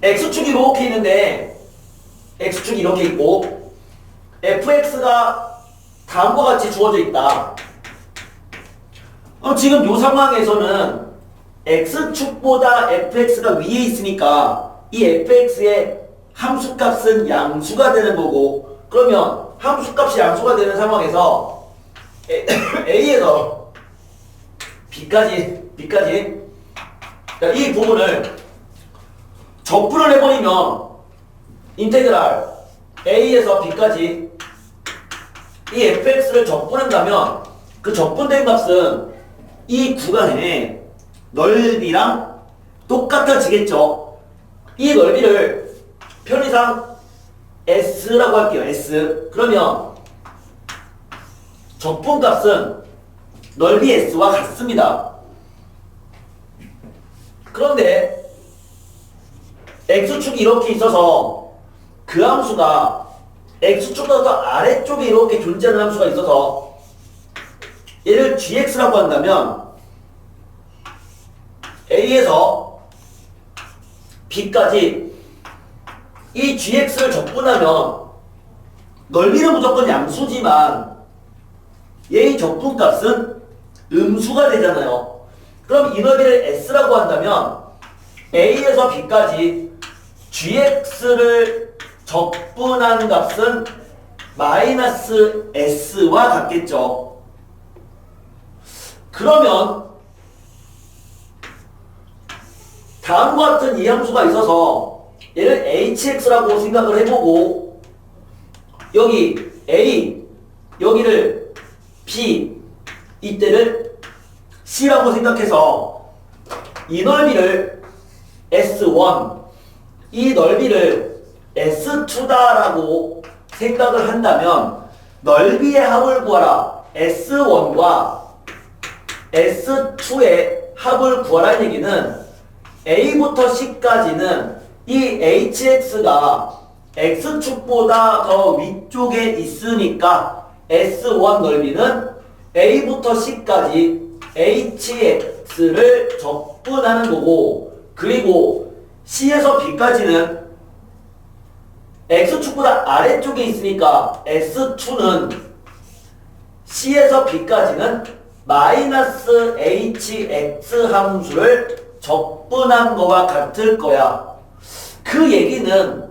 x축이 이렇게 있는데 x축이 이렇게 있고 fx가 다음과 같이 주어져 있다. 그럼 지금 이 상황에서는 x축보다 fx가 위에 있으니까 이 fx의 함수값은 양수가 되는 거고, 그러면 함수값이 양수가 되는 상황에서 a에서 b까지 이 부분을 적분을 해버리면 인테그랄 a에서 b까지 이 fx를 적분한다면 그 적분된 값은 이 구간의 넓이랑 똑같아지겠죠. 이 넓이를 편의상 s라고 할게요. s. 그러면 적분값은 넓이 s와 같습니다. 그런데 x축이 이렇게 있어서 그 함수가 x축보다 아래쪽에 이렇게 존재하는 함수가 있어서 얘를 gx라고 한다면 a에서 b까지 이 gx를 적분하면 넓이는 무조건 양수지만 얘의 적분값은 음수가 되잖아요. 그럼 이 넓이를 s라고 한다면 a에서 b까지 gx를 적분한 값은 마이너스 s와 같겠죠. 그러면 다음과 같은 이 함수가 있어서 얘를 hx라고 생각을 해보고 여기 a, 여기를 b, 이때를 c라고 생각해서 이 넓이를 s1, 이 넓이를 s2다라고 생각을 한다면 넓이의 합을 구하라. s1과 s2의 합을 구하라는 얘기는 a부터 c까지는 이 hx가 x축보다 더 위쪽에 있으니까 s1 넓이는 a부터 c까지 hx를 적분하는 거고, 그리고 c에서 b까지는 x축보다 아래쪽에 있으니까 s2는 c에서 b까지는 마이너스 hx 함수를 적분한 거와 같을 거야. 그 얘기는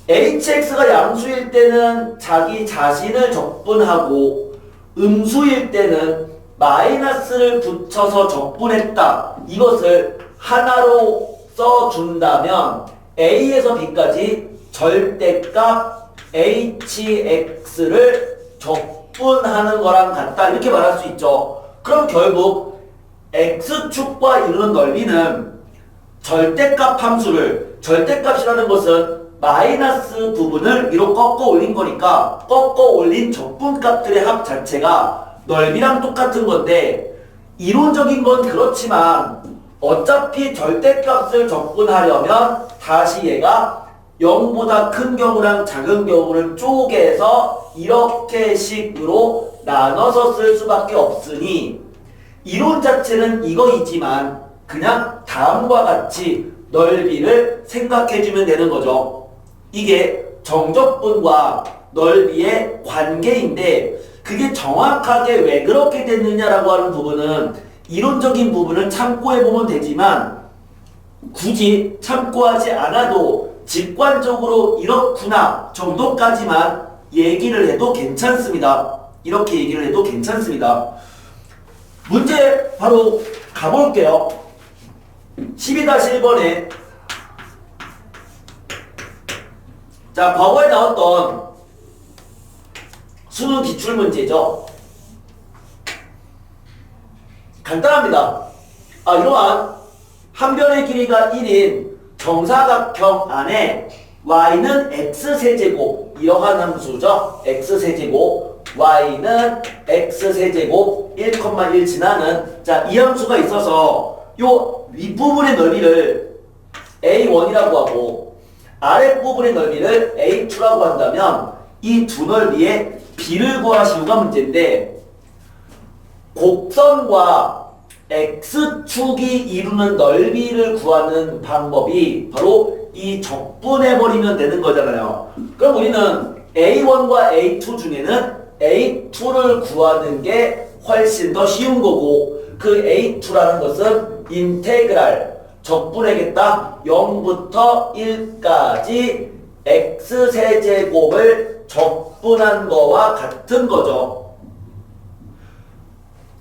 hx가 양수일 때는 자기 자신을 적분하고 음수일 때는 마이너스를 붙여서 적분했다. 이것을 하나로 써준다면 a에서 b까지 절대값 hx를 적분하는 거랑 같다. 이렇게 말할 수 있죠. 그럼 결국 x축과 이루는 넓이는 절대값 함수를, 절대값이라는 것은 마이너스 부분을 위로 꺾어 올린 거니까 꺾어 올린 적분값들의 합 자체가 넓이랑 똑같은 건데, 이론적인 건 그렇지만 어차피 절대값을 적분하려면 다시 얘가 0보다 큰 경우랑 작은 경우를 쪼개서 이렇게 식으로 나눠서 쓸 수밖에 없으니 이론 자체는 이거이지만 그냥 다음과 같이 넓이를 생각해주면 되는 거죠. 이게 정적분과 넓이의 관계인데 그게 정확하게 왜 그렇게 됐느냐라고 하는 부분은 이론적인 부분을 참고해보면 되지만 굳이 참고하지 않아도 직관적으로 이렇구나 정도까지만 얘기를 해도 괜찮습니다. 이렇게 얘기를 해도 괜찮습니다. 문제 바로 가볼게요. 12-1번에 자, 과거에 나왔던 수능 기출문제죠. 간단합니다. 이러한 한 변의 길이가 1인 정사각형 안에 y는 x세제곱, 이러한 함수죠. x세제곱, y는 x세제곱 1,1 지나는, 자, 이 함수가 있어서 요 윗부분의 넓이를 a1이라고 하고 아랫부분의 넓이를 a2라고 한다면 이 두 넓이의 비를 구하시오가 문제인데, 곡선과 x축이 이루는 넓이를 구하는 방법이 바로 이 적분해버리면 되는 거잖아요. 그럼 우리는 A1과 A2 중에는 A2를 구하는 게 훨씬 더 쉬운 거고, 그 A2라는 것은 인테그랄 적분해겠다. 0부터 1까지 x세제곱을 적분한 거와 같은 거죠.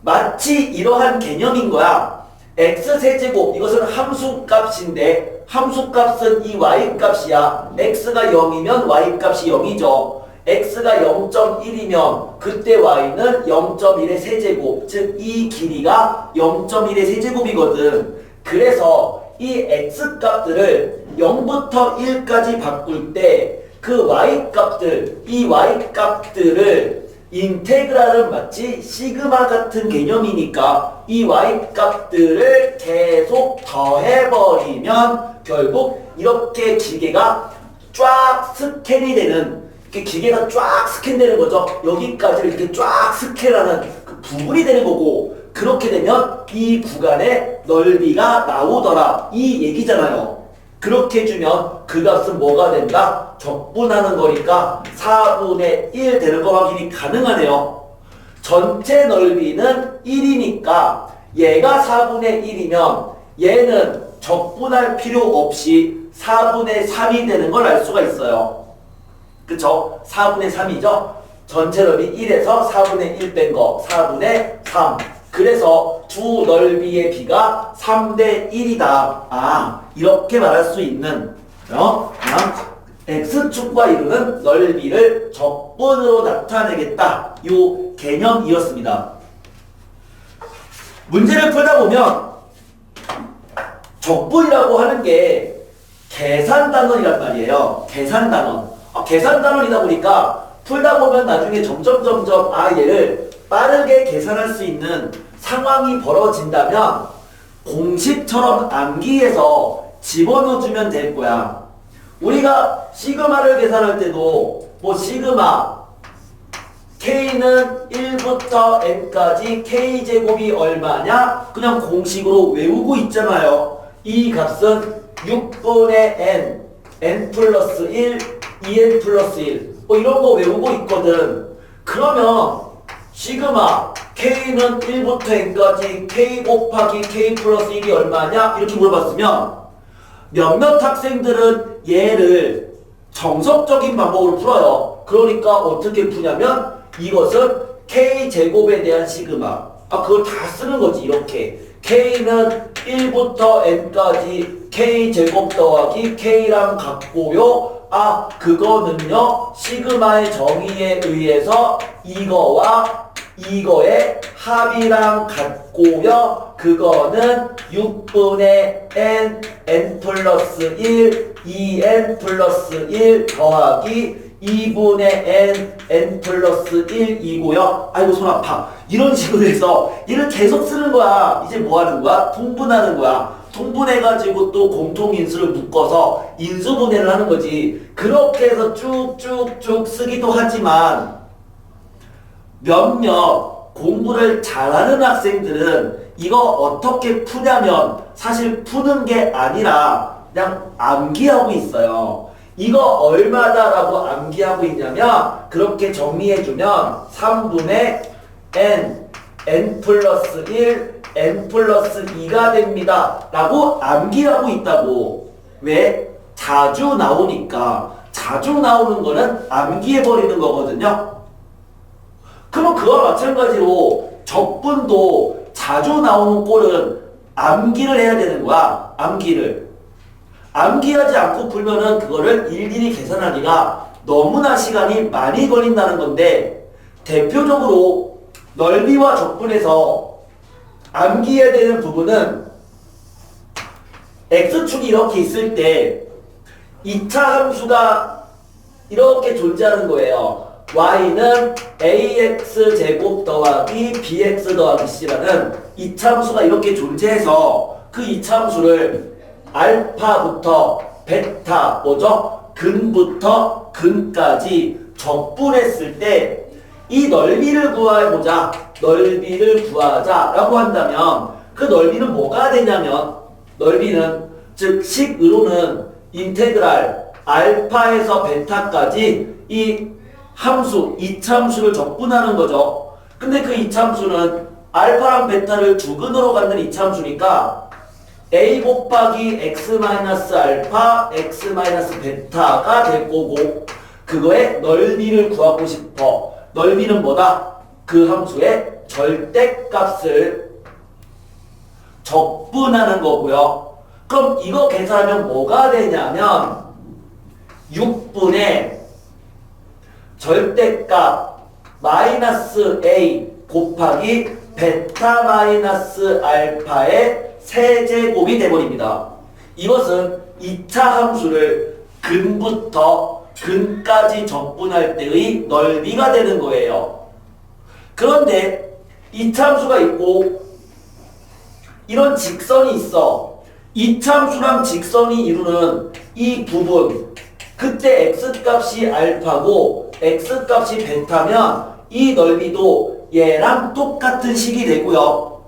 마치 이러한 개념인 거야. x세제곱, 이것은 함수값인데 함수값은 이 y값이야. x가 0이면 y값이 0이죠. x가 0.1이면 그때 y는 0.1의 세제곱, 즉 이 길이가 0.1의 세제곱이거든. 그래서 이 x값들을 0부터 1까지 바꿀 때 그 y값들, 이 y값들을 인테그랄은 마치 시그마 같은 개념이니까 이 y값들을 계속 더해버리면 결국 이렇게 기계가 쫙 스캔이 되는, 이렇게 기계가 쫙 스캔되는 거죠. 여기까지 이렇게 쫙 스캔하는 그 부분이 되는 거고, 그렇게 되면 이 구간의 넓이가 나오더라 이 얘기잖아요. 그렇게 해주면 그 값은 뭐가 된다? 적분하는 거니까 4분의 1 되는 거 확인이 가능하네요. 전체 넓이는 1이니까 얘가 4분의 1이면 얘는 적분할 필요 없이 4분의 3이 되는 걸 알 수가 있어요. 그쵸? 4분의 3이죠? 전체 넓이 1에서 4분의 1 뺀 거 4분의 3. 그래서 두 넓이의 비가 3대 1이다. 아, 이렇게 말할 수 있는 그냥 x축과 이루는 넓이를 적분으로 나타내겠다. 요 개념이었습니다. 문제를 풀다 보면 적분이라고 하는 게 계산단원이란 말이에요. 계산단원. 계산단원이다 보니까 풀다 보면 나중에 점점 얘를 빠르게 계산할 수 있는 상황이 벌어진다면 공식처럼 암기해서 집어넣어주면 될 거야. 우리가 시그마를 계산할 때도 뭐 시그마 K는 1부터 N까지 K제곱이 얼마냐? 그냥 공식으로 외우고 있잖아요. 이 값은 6분의 N, N 플러스 1, 2N 플러스 1 뭐 이런 거 외우고 있거든. 그러면 시그마 K는 1부터 N까지 K 곱하기 K 플러스 1이 얼마냐? 이렇게 물어봤으면 몇몇 학생들은 얘를 정석적인 방법으로 풀어요. 그러니까 어떻게 푸냐면 이것은 K제곱에 대한 시그마, 그걸 다 쓰는 거지. 이렇게 K는 1부터 N까지 K제곱 더하기 K랑 같고요. 그거는요 시그마의 정의에 의해서 이거와 이거의 합이랑 같고요. 그거는 6분의 N, N 플러스 1, 2N 플러스 1 더하기 2분의 N, N 플러스 1이고요. 아이고 손 아파. 이런 식으로 해서 얘를 계속 쓰는 거야. 이제 뭐 하는 거야? 통분하는 거야. 통분해가지고 또 공통인수를 묶어서 인수분해를 하는 거지. 그렇게 해서 쭉쭉쭉 쓰기도 하지만 몇몇 공부를 잘하는 학생들은 이거 어떻게 푸냐면 사실 푸는 게 아니라 그냥 암기하고 있어요. 이거 얼마다라고 암기하고 있냐면 그렇게 정리해주면 3분의 N, N 플러스 1, N 플러스 2가 됩니다 라고 암기하고 있다고. 왜? 자주 나오니까. 자주 나오는 거는 암기해버리는 거거든요. 그럼 그와 마찬가지로 적분도 자주 나오는 꼴은 암기를 해야 되는 거야. 암기를. 암기하지 않고 풀면은 그거를 일일이 계산하기가 너무나 시간이 많이 걸린다는 건데, 대표적으로 넓이와 적분에서 암기해야 되는 부분은 x축이 이렇게 있을 때 2차 함수가 이렇게 존재하는 거예요. y는 ax제곱 더하기 bx 더하기 c라는 2차 함수가 이렇게 존재해서 그 2차 함수를 알파부터 베타, 뭐죠? 근부터 근까지 적분했을 때 이 넓이를 구해보자, 넓이를 구하자 라고 한다면 그 넓이는 뭐가 되냐면 넓이는 즉 식으로는 인테그랄 알파에서 베타까지 이 함수, 이차함수를 적분하는 거죠. 근데 그 이차함수는 알파랑 베타를 두근으로 갖는 이차함수니까 a 곱하기 x-알파, x-베타가 될 거고 그거의 넓이를 구하고 싶어. 넓이는 뭐다? 그 함수의 절대값을 적분하는 거고요. 그럼 이거 계산하면 뭐가 되냐면 6분의 절대값 마이너스 a 곱하기 베타 마이너스 알파의 세제곱이 되버립니다. 이것은 2차 함수를 근부터 근까지 적분할 때의 넓이가 되는 거예요. 그런데 2차 함수가 있고 이런 직선이 있어. 2차 함수랑 직선이 이루는 이 부분, 그때 x값이 알파고 x값이 베타면 이 넓이도 얘랑 똑같은 식이 되고요.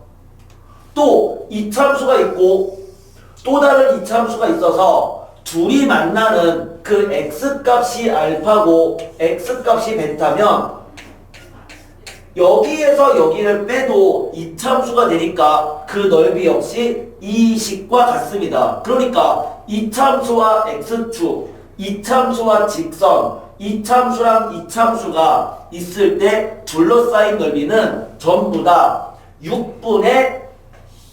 또 이차함수가 있고 또 다른 이차함수가 있어서 둘이 만나는 그 x값이 알파고 x값이 베타면 여기에서 여기를 빼도 이차함수가 되니까 그 넓이 역시 이 식과 같습니다. 그러니까 이차함수와 x축, 이차함수와 직선, 이차함수랑 이차함수가 있을 때 둘러싸인 넓이는 전부 다 6분의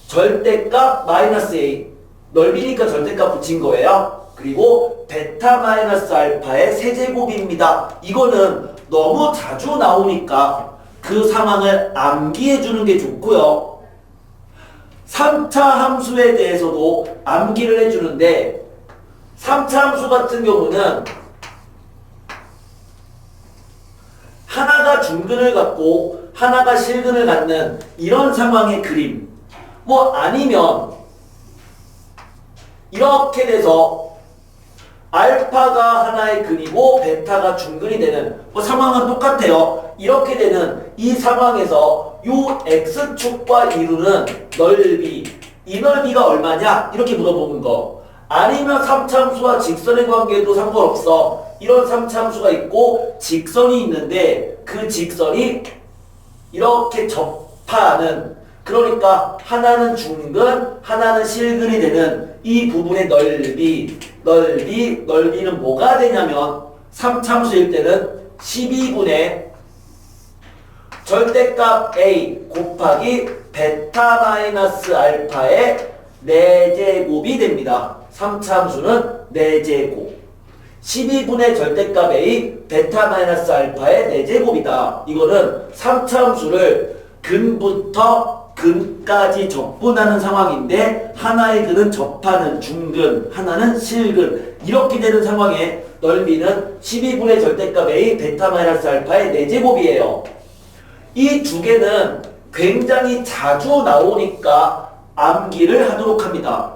절대값 마이너스 a, 넓이니까 절대값 붙인 거예요. 그리고 베타 마이너스 알파의 세제곱입니다. 이거는 너무 자주 나오니까 그 상황을 암기해 주는 게 좋고요. 3차 함수에 대해서도 암기를 해주는데 3차 함수 같은 경우는 하나가 중근을 갖고 하나가 실근을 갖는 이런 상황의 그림, 뭐 아니면 이렇게 돼서 알파가 하나의 근이고 베타가 중근이 되는 뭐 상황은 똑같아요. 이렇게 되는 이 상황에서 요 x축과 이루는 넓이, 이 넓이가 얼마냐? 이렇게 물어보는 거. 아니면 3차함수와 직선의 관계도 상관없어. 이런 3차함수가 있고 직선이 있는데 그 직선이 이렇게 접하는, 그러니까 하나는 중근, 하나는 실근이 되는 이 부분의 넓이는 뭐가 되냐면 3차함수일 때는 12분의 절대값 a 곱하기 베타 마이너스 알파의 4제곱이 됩니다. 3차함수는 4제곱. 12분의 절대값 a 베타 마이너스 알파의 4제곱이다. 이거는 3차함수를 근부터 근까지 적분하는 상황인데 하나의 근은 접하는 중근, 하나는 실근, 이렇게 되는 상황에 넓이는 12분의 절대값 a 베타 마이너스 알파의 4제곱이에요. 이 두 개는 굉장히 자주 나오니까 암기를 하도록 합니다.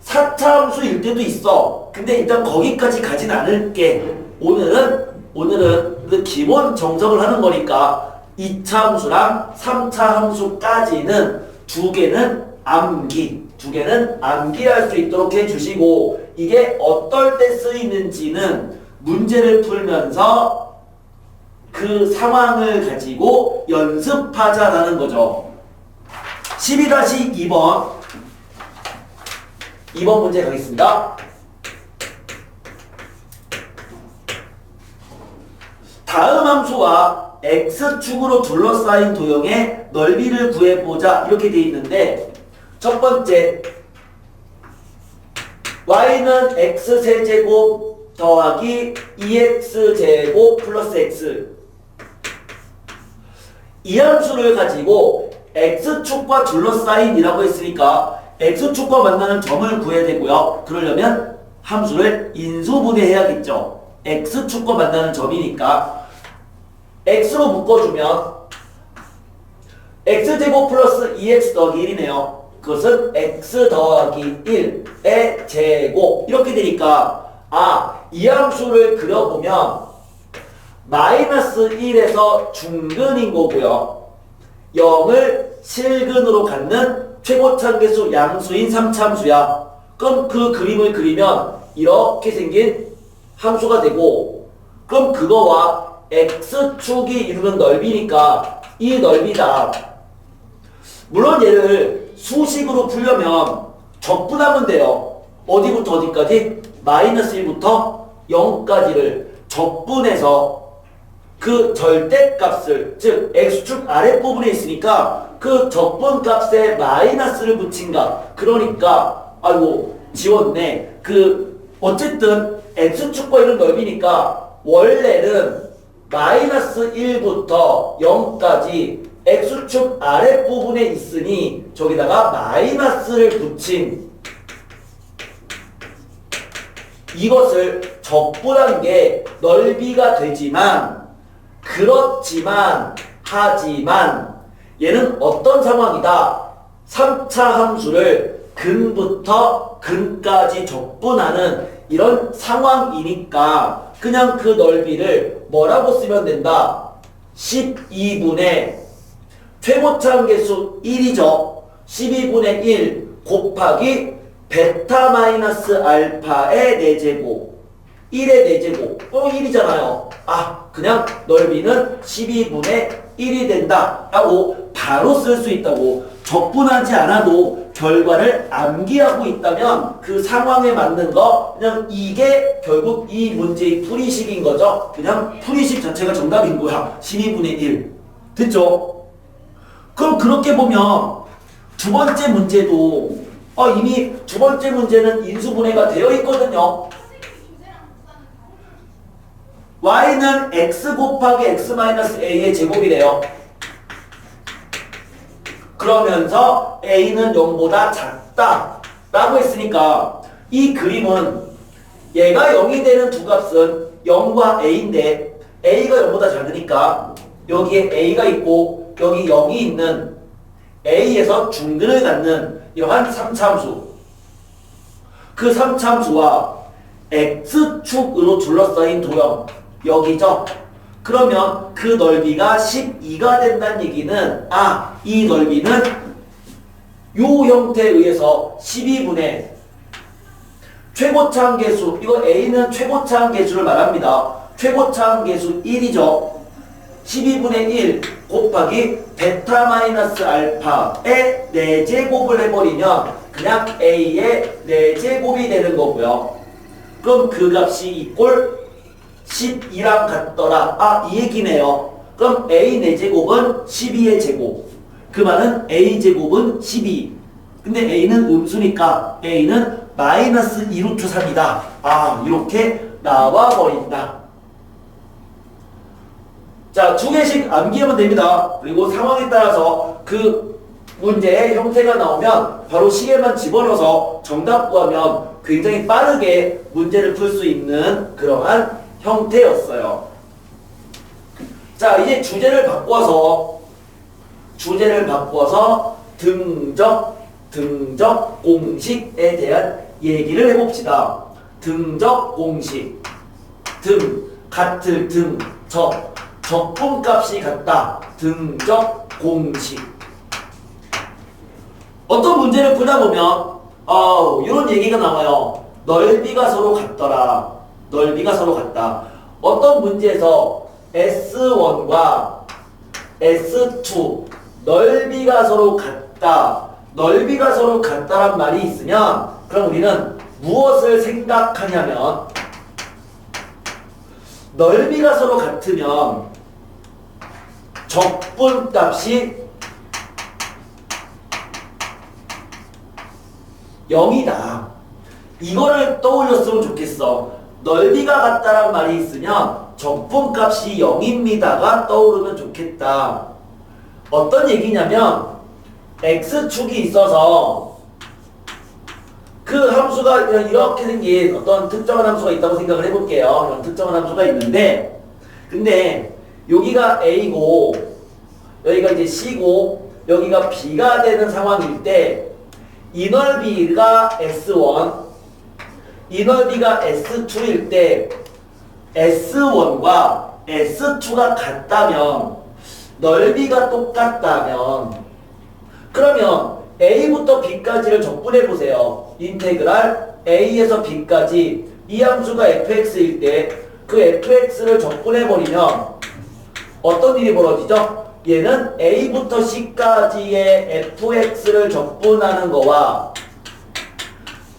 4차 함수일 때도 있어. 근데 일단 거기까지 가진 않을게. 오늘은 기본 정석을 하는 거니까 2차 함수랑 3차 함수까지는 두 개는 암기할 수 있도록 해주시고, 이게 어떨 때 쓰이는지는 문제를 풀면서 그 상황을 가지고 연습하자라는 거죠. 12-2번 문제 가겠습니다. 다음 함수와 x축으로 둘러싸인 도형의 넓이를 구해보자 이렇게 돼 있는데, 첫 번째 y는 x세제곱 더하기 2x제곱 플러스 x, 이 함수를 가지고 x축과 둘러싸인이라고 했으니까 x축과 만나는 점을 구해야 되고요. 그러려면 함수를 인수분해해야겠죠. x축과 만나는 점이니까 x로 묶어주면 x제곱 플러스 2x 더하기 1이네요. 그것은 x 더하기 1의 제곱, 이렇게 되니까 이 함수를 그려보면 마이너스 1에서 중근인 거고요. 0을 실근으로 갖는 최고차계수 양수인 3차함수야. 그럼 그 그림을 그리면 이렇게 생긴 함수가 되고, 그럼 그거와 x축이 이루는 넓이니까 이 넓이다. 물론 얘를 수식으로 풀려면 적분하면 돼요. 어디부터 어디까지? 마이너스 1부터 0까지를 적분해서 그 절대값을, 즉 x축 아랫부분에 있으니까 그 적분값에 마이너스를 붙인 값. 그러니까 아이고 지웠네. 어쨌든 x축과 이런 넓이니까 원래는 마이너스 1부터 0까지 x축 아랫부분에 있으니 저기다가 마이너스를 붙인 이것을 적분한 게 넓이가 되지만, 하지만 얘는 어떤 상황이다? 3차 함수를 근부터 근까지 적분하는 이런 상황이니까 그냥 그 넓이를 뭐라고 쓰면 된다? 12분의 최고차 함계수 1이죠. 12분의 1 곱하기 베타 마이너스 알파의 4제곱 1의 4제곱 1이잖아요. 그냥 넓이는 12분의 1이 된다 라고 바로 쓸 수 있다고. 적분하지 않아도 결과를 암기하고 있다면 그 상황에 맞는 거, 그냥 이게 결국 이 문제의 풀이식인 거죠. 그냥 풀이식 자체가 정답인 거야. 12분의 1 됐죠? 그럼 그렇게 보면 두 번째 문제도 이미 두 번째 문제는 인수분해가 되어 있거든요. y는 x 곱하기 x-a의 제곱이래요. 그러면서 a는 0보다 작다 라고 했으니까 이 그림은 얘가 0이 되는 두 값은 0과 a인데 a가 0보다 작으니까 여기에 a가 있고 여기 0이 있는 a에서 중근을 갖는 이러한 3차함수, 그 3차함수와 x축으로 둘러싸인 도형 여기죠. 그러면 그 넓이가 12가 된다는 얘기는 이 넓이는 요 형태에 의해서 12분의 최고차 함계수, 이거 a는 최고차 함계수를 말합니다. 최고차 함계수 1이죠. 12분의 1 곱하기 베타 마이너스 알파의 4제곱을 해버리면 그냥 a의 4제곱이 되는 거고요. 그럼 그 값이 이꼴 12랑 같더라. 이 얘기네요. 그럼 a 4제곱은 12의 제곱. 그 말은 a 제곱은 12. 근데 a는 음수니까 a는 마이너스 2루트 3이다. 이렇게 나와버린다. 자, 두 개씩 암기하면 됩니다. 그리고 상황에 따라서 그 문제의 형태가 나오면 바로 시계만 집어넣어서 정답 구하면 굉장히 빠르게 문제를 풀 수 있는 그러한 형태였어요. 자, 이제 주제를 바꿔서 등적 공식에 대한 얘기를 해봅시다. 등적 공식. 같을 적분값이 같다. 등적 공식. 어떤 문제를 풀다 보면 이런 얘기가 나와요. 넓이가 서로 같더라. 넓이가 서로 같다. 어떤 문제에서 S1과 S2 넓이가 서로 같다. 넓이가 서로 같다란 말이 있으면 그럼 우리는 무엇을 생각하냐면 넓이가 서로 같으면 적분값이 0이다. 이거를 떠올렸으면 좋겠어. 넓이가 같다란 말이 있으면 적분값이 0입니다가 떠오르면 좋겠다. 어떤 얘기냐면 x축이 있어서 그 함수가 이렇게 생긴 어떤 특정한 함수가 있다고 생각을 해볼게요. 이런 특정한 함수가 있는데, 근데 여기가 a고 여기가 이제 c고 여기가 b가 되는 상황일 때 이 넓이가 s1, 이 넓이가 s2일 때 s1과 s2가 같다면, 넓이가 똑같다면, 그러면 a부터 b까지를 적분해 보세요. 인테그랄 a에서 b까지 이 함수가 fx일 때 그 fx를 적분해 버리면 어떤 일이 벌어지죠? 얘는 a부터 c까지의 fx를 적분하는 거와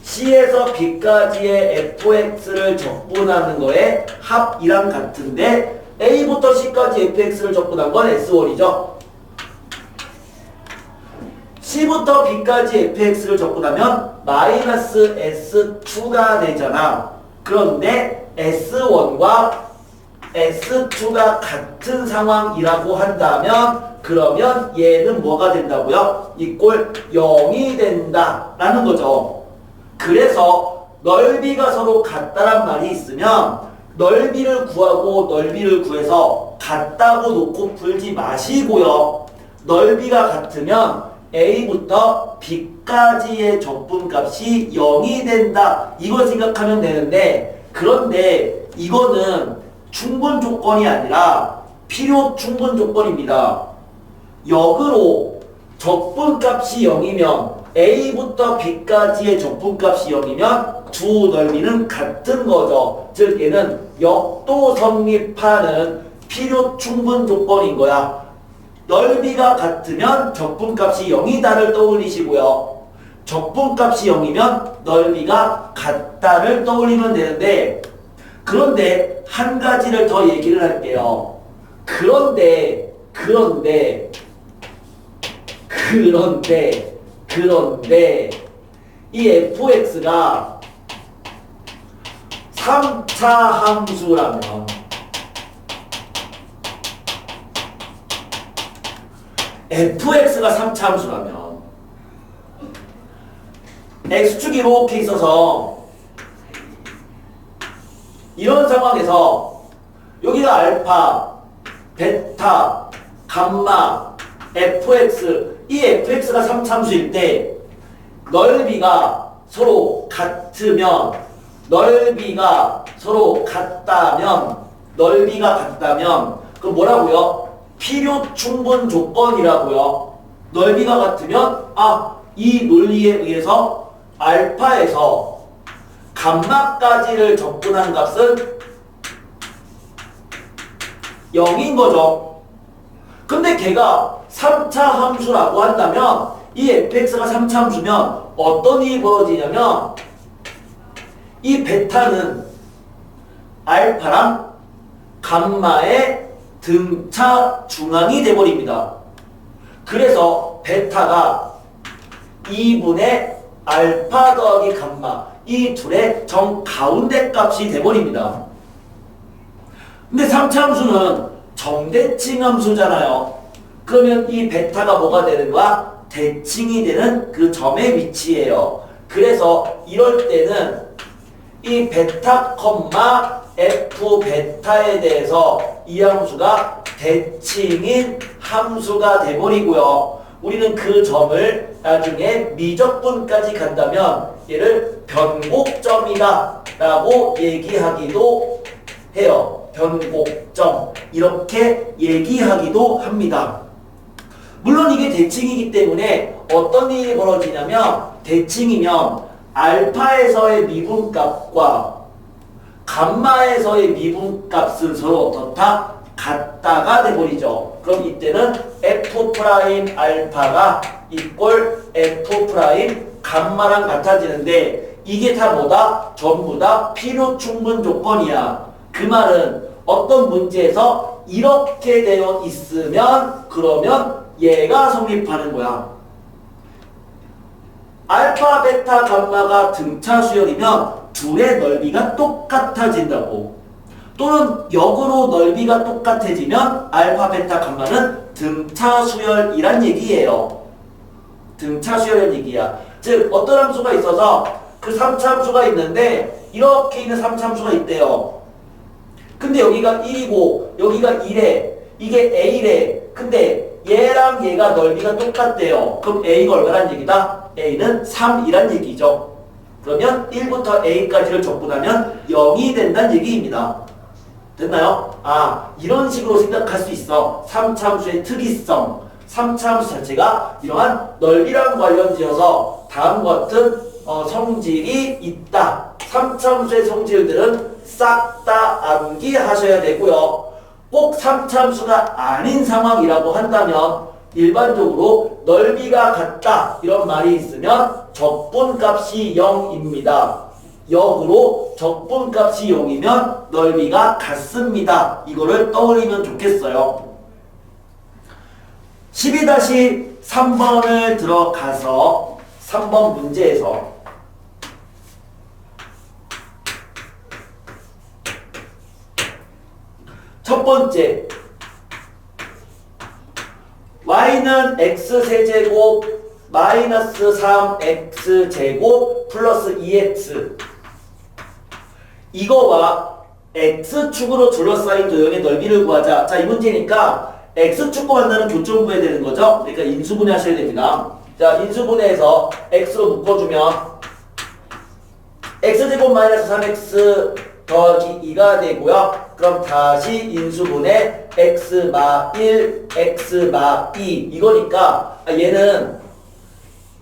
c에서 b까지의 fx를 적분하는 거의 합이랑 같은데 a부터 c까지 fx를 적분한 건 s1이죠. c부터 b까지 fx를 적분하면 마이너스 s2가 되잖아. 그런데 s1과 s2가 같은 상황이라고 한다면 그러면 얘는 뭐가 된다고요? 이꼴 0이 된다라는 거죠. 그래서 넓이가 서로 같다란 말이 있으면 넓이를 구하고 넓이를 구해서 같다고 놓고 풀지 마시고요. 넓이가 같으면 a부터 b까지의 적분값이 0이 된다. 이걸 생각하면 되는데 그런데 이거는 충분 조건이 아니라 필요 충분 조건입니다. 역으로 적분값이 0이면 a부터 b까지의 적분값이 0이면 두 넓이는 같은 거죠. 즉 얘는 역도 성립하는 필요 충분 조건인 거야. 넓이가 같으면 적분값이 0이다를 떠올리시고요. 적분값이 0이면 넓이가 같다를 떠올리면 되는데 그런데 한 가지를 더 얘기를 할게요. 그런데 이 fx가 3차 함수라면 fx가 3차 함수라면 x축이 이렇게 있어서 이런 상황에서 여기가 알파, 베타, 감마, fx 이 fx가 3차 함수일 때 넓이가 서로 같으면 그럼 뭐라고요? 필요 충분 조건이라고요. 넓이가 같으면 이 논리에 의해서 알파에서 감마까지를 적분한 값은 0인 거죠. 근데 걔가 3차 함수라고 한다면 이 fx가 3차 함수면 어떤 일이 벌어지냐면 이 베타는 알파랑 감마의 등차 중앙이 돼버립니다. 그래서 베타가 2분의 알파 더하기 감마 이 둘의 정가운데 값이 돼버립니다. 근데 3차 함수는 정대칭 함수잖아요. 그러면 이 베타가 뭐가 되는 거야? 대칭이 되는 그 점의 위치예요. 그래서 이럴 때는 이 베타, f 베타에 대해서 이 함수가 대칭인 함수가 돼버리고요. 우리는 그 점을 나중에 미적분까지 간다면 얘를 변곡점이다 라고 얘기하기도 해요. 변곡점 이렇게 얘기하기도 합니다. 물론 이게 대칭이기 때문에 어떤 일이 벌어지냐면 대칭이면 알파에서의 미분값과 감마에서의 미분값은 서로 어떻다? 같다가 돼버리죠. 그럼 이때는 f 프라임 알파가 이꼴 f 프라임 감마랑 같아지는데 이게 다 뭐다? 전부 다 필요 충분 조건이야. 그 말은 어떤 문제에서 이렇게 되어 있으면 그러면 얘가 성립하는 거야. 알파, 베타, 감마가 등차 수열이면 둘의 넓이가 똑같아진다고. 또는 역으로 넓이가 똑같아지면 알파, 베타, 감마는 등차 수열이란 얘기예요. 등차 수열이란 얘기야. 즉 어떤 함수가 있어서 그 3차 함수가 있는데 이렇게 있는 3차 함수가 있대요. 근데 여기가 1이고 여기가 1에 이게 A래. 근데 얘랑 얘가 넓이가 똑같대요. 그럼 A가 얼마란 얘기다? A는 3이란 얘기죠. 그러면 1부터 A까지를 적분하면 0이 된다는 얘기입니다. 됐나요? 이런 식으로 생각할 수 있어. 3차 함수의 특이성. 3차 함수 자체가 이러한 넓이랑 관련지어서 다음과 같은 성질이 있다. 3차 함수의 성질들은 싹 다 암기하셔야 되고요. 꼭 3차 함수가 아닌 상황이라고 한다면 일반적으로 넓이가 같다 이런 말이 있으면 적분값이 0입니다. 역으로 적분값이 0이면 넓이가 같습니다. 이거를 떠올리면 좋겠어요. 12-3번을 들어가서 3번 문제에서 첫 번째 y는 x세제곱 마이너스 3x제곱 플러스 2x 이거와 x축으로 둘러싸인 도형의 넓이를 구하자. 자, 이 문제니까 x축 구한다는 교점 구해야 되는 거죠. 그러니까 인수분해 하셔야 됩니다. 자, 인수분해해서 x로 묶어주면 x제곱 마이너스 3x 더하기 2가 되고요. 그럼 다시 인수분해 x 마 1, x 마 2 이거니까 얘는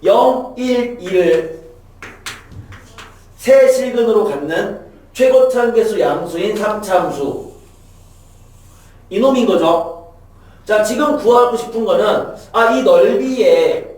0, 1, 2를 세 실근으로 갖는 최고차항계수 양수인 3차함수 이놈인 거죠. 자, 지금 구하고 싶은 거는 이 넓이의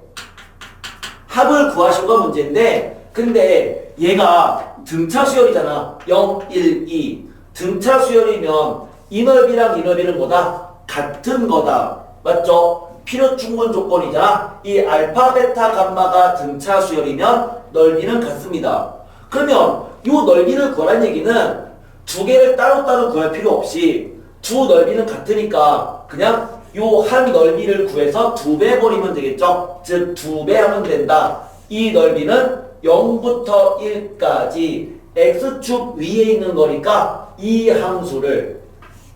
합을 구하시고가 문제인데 근데 얘가 등차 수열이잖아. 0, 1, 2 등차 수열이면 이 넓이랑 이 넓이는 뭐다? 같은 거다. 맞죠? 필요 충분 조건이잖아. 이 알파, 베타, 감마가 등차 수열이면 넓이는 같습니다. 그러면 이 넓이를 구하라는 얘기는 두 개를 따로따로 구할 필요 없이 두 넓이는 같으니까 그냥 요 한 넓이를 구해서 2배 버리면 되겠죠? 즉 2배 하면 된다. 이 넓이는 0부터 1까지 x축 위에 있는 거니까 이 함수를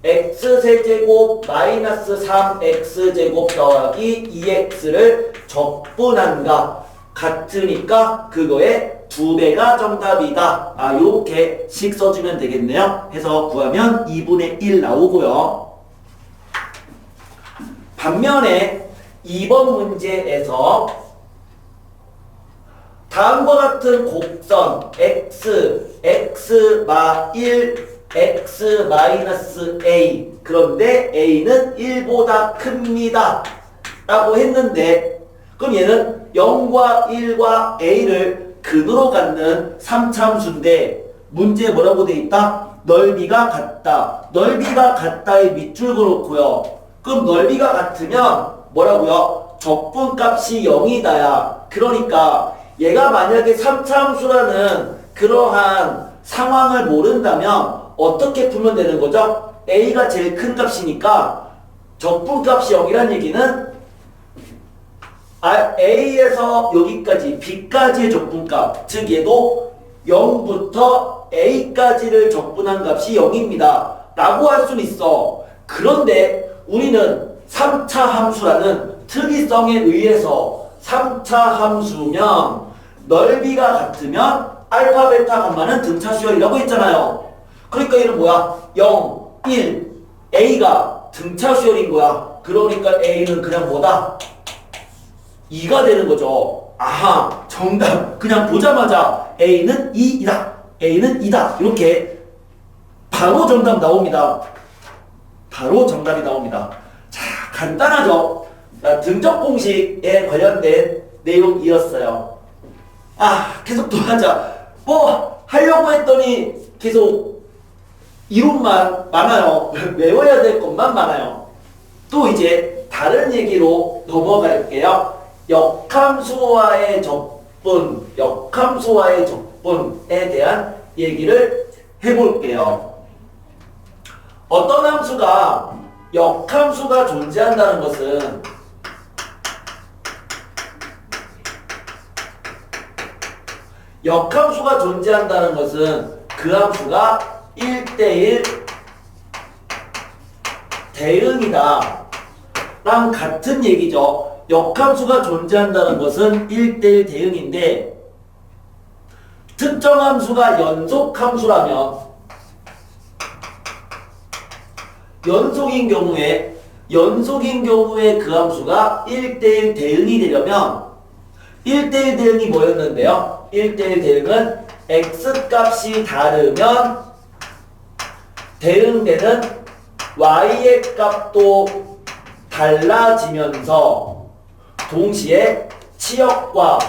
x세제곱 마이너스 3x제곱 더하기 2x를 적분한가 같으니까 그거의 2배가 정답이다. 요렇게 식 써주면 되겠네요. 해서 구하면 2분의 1 나오고요. 반면에 2번 문제에서 다음과 같은 곡선 x, x 마 1, x 마이너스 a 그런데 a는 1보다 큽니다 라고 했는데 그럼 얘는 0과 1과 a를 근으로 갖는 3차함수인데 문제에 뭐라고 돼 있다? 넓이가 같다. 넓이가 같다의 밑줄 그렇고요. 그럼 넓이가 같으면 뭐라고요? 적분값이 0이다야. 그러니까 얘가 만약에 3차함수라는 그러한 상황을 모른다면 어떻게 풀면 되는 거죠? a가 제일 큰 값이니까 적분값이 0이란 얘기는 a에서 여기까지 b까지의 적분값 즉 얘도 0부터 a까지를 적분한 값이 0입니다 라고 할 수는 있어. 그런데 우리는 3차 함수라는 특이성에 의해서 3차 함수면 넓이가 같으면 알파, 베타, 감마는 등차 수열이라고 했잖아요. 그러니까 얘는 뭐야? 0, 1, a가 등차 수열인 거야. 그러니까 a는 그냥 뭐다? 2가 되는 거죠. 아하, 정답. 그냥 보자마자 a는 2이다. a는 2다. 이렇게 바로 정답 나옵니다. 바로 정답이 나옵니다. 자, 간단하죠? 등적 공식에 관련된 내용이었어요. 계속 또 하자. 하려고 했더니 계속 이론만 많아요. 외워야 될 것만 많아요. 또 이제 다른 얘기로 넘어갈게요. 역함수와의 역함수와의 적분에 대한 얘기를 해볼게요. 어떤 함수가 역함수가 존재한다는 것은 역함수가 존재한다는 것은 그 함수가 1대1 대응이다 랑 같은 얘기죠. 역함수가 존재한다는 것은 1대1 대응인데 특정 함수가 연속함수라면 연속인 경우에 연속인 경우에 그 함수가 1대1 대응이 되려면 1대1 대응이 뭐였는데요? 1대1 대응은 x값이 다르면 대응되는 y의 값도 달라지면서 동시에 치역과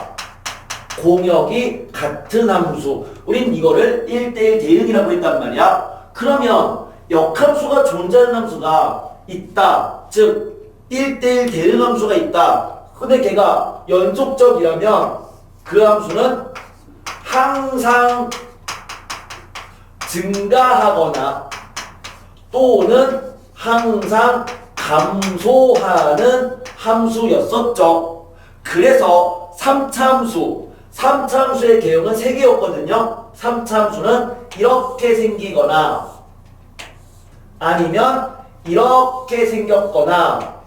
공역이 같은 함수. 우린 이거를 1대1 대응이라고 했단 말이야. 그러면 역함수가 존재하는 함수가 있다. 즉 1대1 대응 함수가 있다. 근데 걔가 연속적이라면 그 함수는 항상 증가하거나 또는 항상 감소하는 함수였었죠. 그래서 3차 함수의 개형은 3개였거든요. 3차 함수는 이렇게 생기거나 아니면 이렇게 생겼거나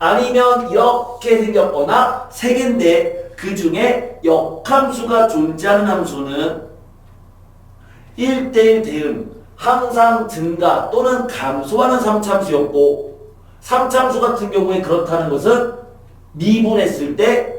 아니면 이렇게 생겼거나 3개인데 그 중에 역함수가 존재하는 함수는 1대1 대응, 항상 증가 또는 감소하는 3차 함수였고 3차 함수 같은 경우에 그렇다는 것은 미분했을 때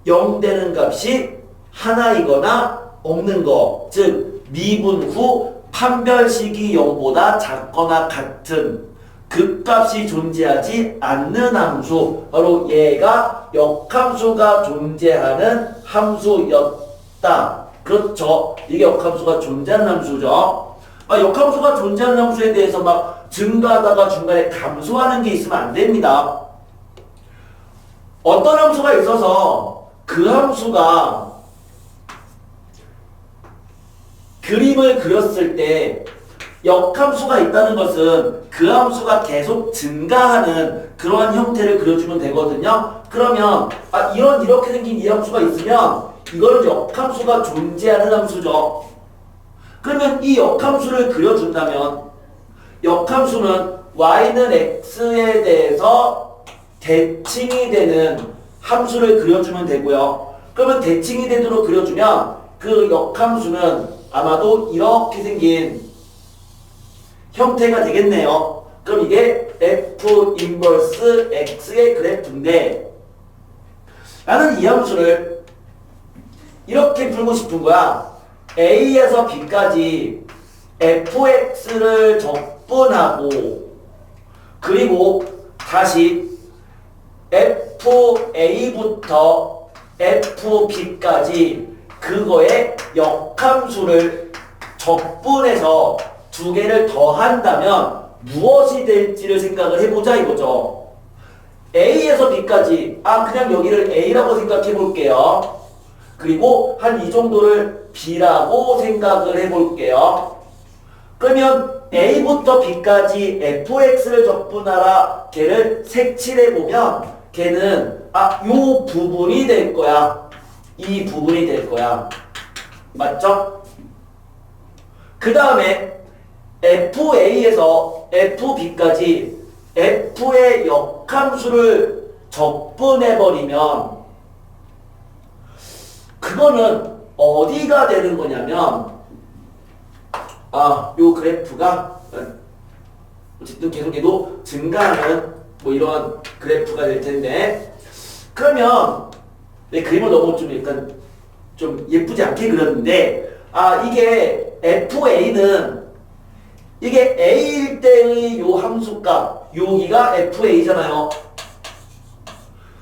0 되는 값이 하나이거나 없는 거. 즉 미분 후 판별식이 0보다 작거나 같은 극값이 존재하지 않는 함수. 바로 얘가 역함수가 존재하는 함수였다. 그렇죠. 이게 역함수가 존재하는 함수죠. 역함수가 존재하는 함수에 대해서 막 증가하다가 중간에 감소하는 게 있으면 안 됩니다. 어떤 함수가 있어서 그 함수가 그림을 그렸을 때 역함수가 있다는 것은 그 함수가 계속 증가하는 그러한 형태를 그려주면 되거든요. 그러면 이렇게 생긴 이 함수가 있으면 이거는 역함수가 존재하는 함수죠. 그러면 이 역함수를 그려준다면 역함수는 y는 x에 대해서 대칭이 되는 함수를 그려주면 되고요. 그러면 대칭이 되도록 그려주면 그 역함수는 아마도 이렇게 생긴 형태가 되겠네요. 그럼 이게 f 인버스 x의 그래프인데 나는 이 함수를 이렇게 풀고 싶은 거야. a에서 b까지 fx를 적분하고 그리고 다시 fa부터 fb까지 그거의 역함수를 적분해서 두 개를 더한다면 무엇이 될지를 생각을 해보자 이거죠. a에서 b까지 그냥 여기를 a라고 생각해 볼게요. 그리고 한 이 정도를 b라고 생각을 해볼게요. 그러면 a부터 b까지 fx를 적분하라 걔를 색칠해보면 걔는 요 부분이 될 거야. 이 부분이 될 거야. 맞죠? 그 다음에 fa에서 fb까지 f의 역함수를 적분해버리면 그거는 어디가 되는 거냐면 요 그래프가 어쨌든 계속해도 증가하는 이런 그래프가 될 텐데 그러면 내 그림을 너무 좀 약간 좀 예쁘지 않게 그렸는데 이게 fa는 이게 a일 때의 요 함수값 여기가 fa잖아요.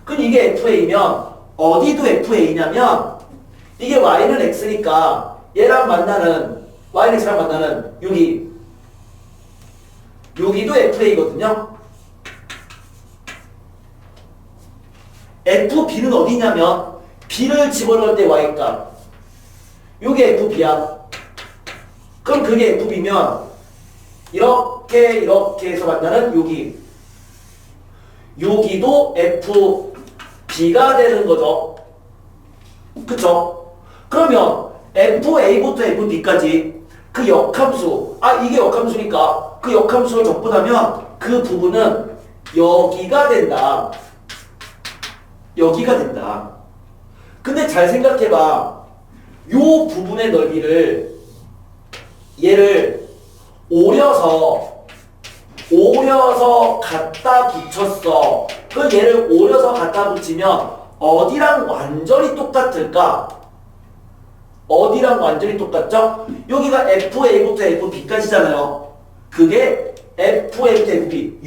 그럼 이게 fa면 어디도 fa냐면 이게 y는 x니까 얘랑 만나는 y는 x랑 만나는 여기도 fa거든요. fb는 어디냐면 b를 집어넣을 때 y값 요게 fb야. 그럼 그게 fb면 이렇게 해서 만나는 여기도 fb가 되는 거죠. 그쵸? 그러면 fa부터 fb까지 그 역함수 이게 역함수니까 그 역함수를 적분하면 그 부분은 여기가 된다. 여기가 된다. 근데 잘 생각해봐. 요 부분의 넓이를 얘를 오려서 오려서 갖다 붙였어. 그 얘를 오려서 갖다 붙이면 어디랑 완전히 똑같을까? 어디랑 완전히 똑같죠? 여기가 FA부터 FB까지잖아요. 그게 FA부터 FB.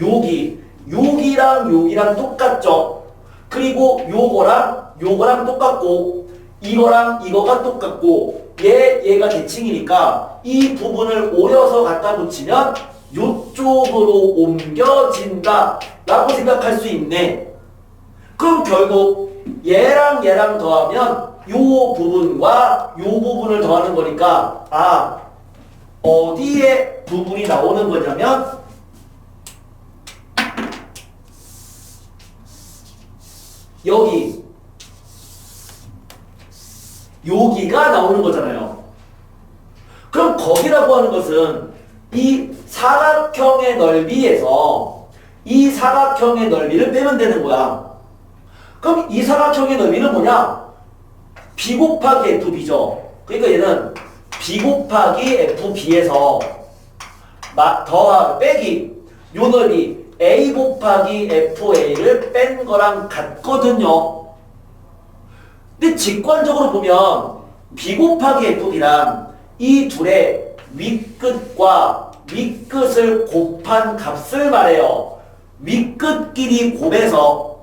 여기랑 똑같죠? 그리고 요거랑 똑같고 이거랑 이거가 똑같고 얘가 대칭이니까 이 부분을 오려서 갖다 붙이면 요쪽으로 옮겨진다 라고 생각할 수 있네. 그럼 결국 얘랑 더하면 요 부분과 요 부분을 더하는 거니까 어디에 부분이 나오는 거냐면 여기가 나오는 거잖아요. 그럼 거기라고 하는 것은 이 사각형의 넓이에서 이 사각형의 넓이를 빼면 되는 거야. 그럼 이 사각형의 넓이는 뭐냐? B 곱하기 FB죠. 그러니까 얘는 B 곱하기 FB에서 빼기 요 넓이 A 곱하기 FA를 뺀 거랑 같거든요. 근데 직관적으로 보면 B 곱하기 FB란 이 둘의 윗끝과 윗끝을 곱한 값을 말해요. 윗끝끼리 곱해서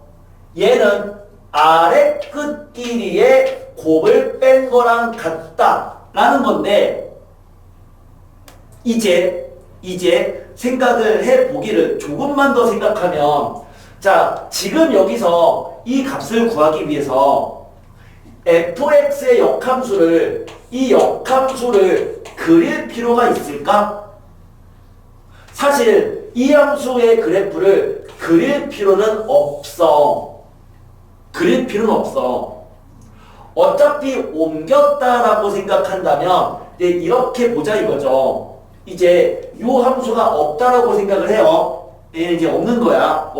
얘는 아래끝 길이의 곱을 뺀 거랑 같다라는 건데 이제 생각을 해보기를 조금만 더 생각하면 자 지금 여기서 이 값을 구하기 위해서 fx의 역함수를 이 역함수를 그릴 필요가 있을까? 사실 이 함수의 그래프를 그릴 필요는 없어. 그릴 필요는 없어. 어차피 옮겼다라고 생각한다면 이렇게 보자 이거죠. 이제 요 함수가 없다라고 생각을 해요. 얘는 이제 없는 거야.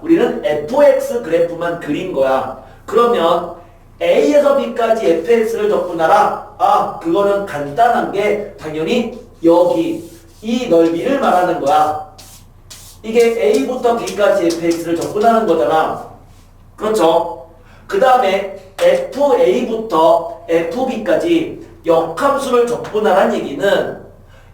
우리는 fx 그래프만 그린 거야. 그러면 a에서 b까지 fx를 적분하라. 그거는 간단한 게 당연히 여기 이 넓이를 말하는 거야. 이게 a부터 b까지 fx를 적분하는 거잖아. 그렇죠? 그 다음에 fa부터 fb까지 역함수를 적분하라는 얘기는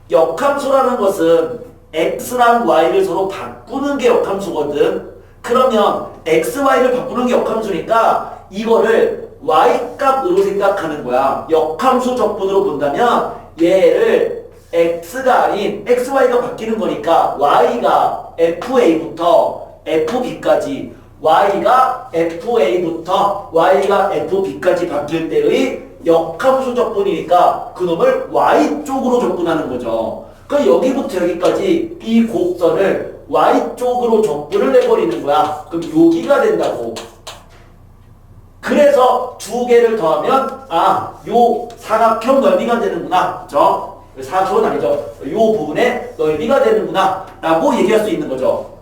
역함수라는 것은 x랑 y를 서로 바꾸는 게 역함수거든. 그러면 x, y를 바꾸는 게 역함수니까 이거를 y값으로 생각하는 거야. 역함수 적분으로 본다면 얘를 x가 아닌 x, y가 바뀌는 거니까 y가 fa부터 fb까지 y가 fa부터 y가 fb까지 바뀔 때의 역함수 적분이니까 그놈을 y쪽으로 적분하는 거죠. 그러니까 여기부터 여기까지 이 곡선을 y쪽으로 적분을 해버리는 거야. 그럼 여기가 된다고. 그래서 두 개를 더하면 요 사각형 넓이가 되는구나. 그죠? 사각형은 아니죠. 요 부분의 넓이가 되는구나 라고 얘기할 수 있는 거죠.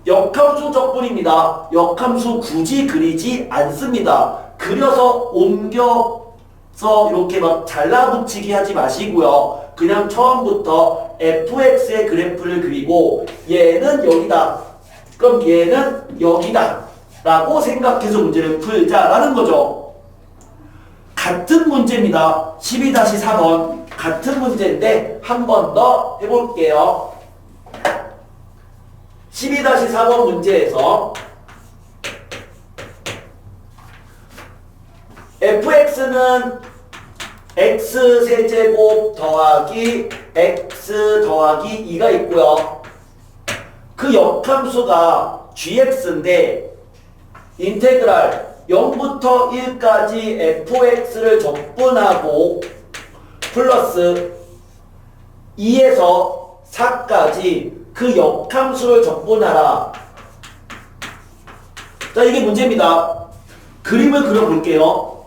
역함수 적분입니다. 역함수 굳이 그리지 않습니다. 그려서 옮겨서 이렇게 막 잘라붙이기 하지 마시고요. 그냥 처음부터 fx의 그래프를 그리고 얘는 여기다. 그럼 얘는 여기다. 라고 생각해서 문제를 풀자라는 거죠. 같은 문제입니다. 12-4번. 같은 문제인데 한 번 더 해볼게요. 12-4번 문제에서 fx는 x세제곱 더하기 x 더하기 2가 있고요. 그 역함수가 gx인데 인테그랄 0부터 1까지 fx를 적분하고 플러스 2에서 4까지 그 역함수를 적분하라. 자, 이게 문제입니다. 그림을 그려볼게요.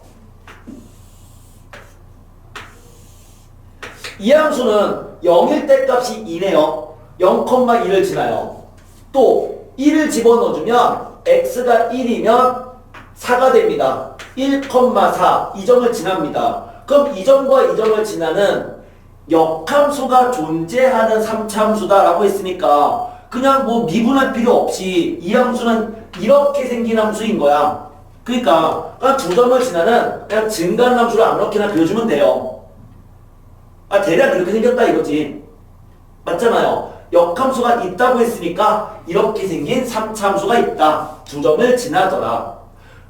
이 함수는 0일 때 값이 2네요. 0,2를 지나요. 또 1을 집어넣어주면 x가 1이면 4가 됩니다. 1,4 이 점을 지납니다. 그럼 이 점과 이 점을 지나는 역함수가 존재하는 3차함수다라고 했으니까 그냥 뭐 미분할 필요 없이 이 함수는 이렇게 생긴 함수인 거야. 그러니까 두 점을 지나는 그냥 증가하는 함수를 아무렇게나 그려주면 돼요. 대략 이렇게 생겼다 이거지. 맞잖아요. 역함수가 있다고 했으니까 이렇게 생긴 3차함수가 있다. 두 점을 지나더라.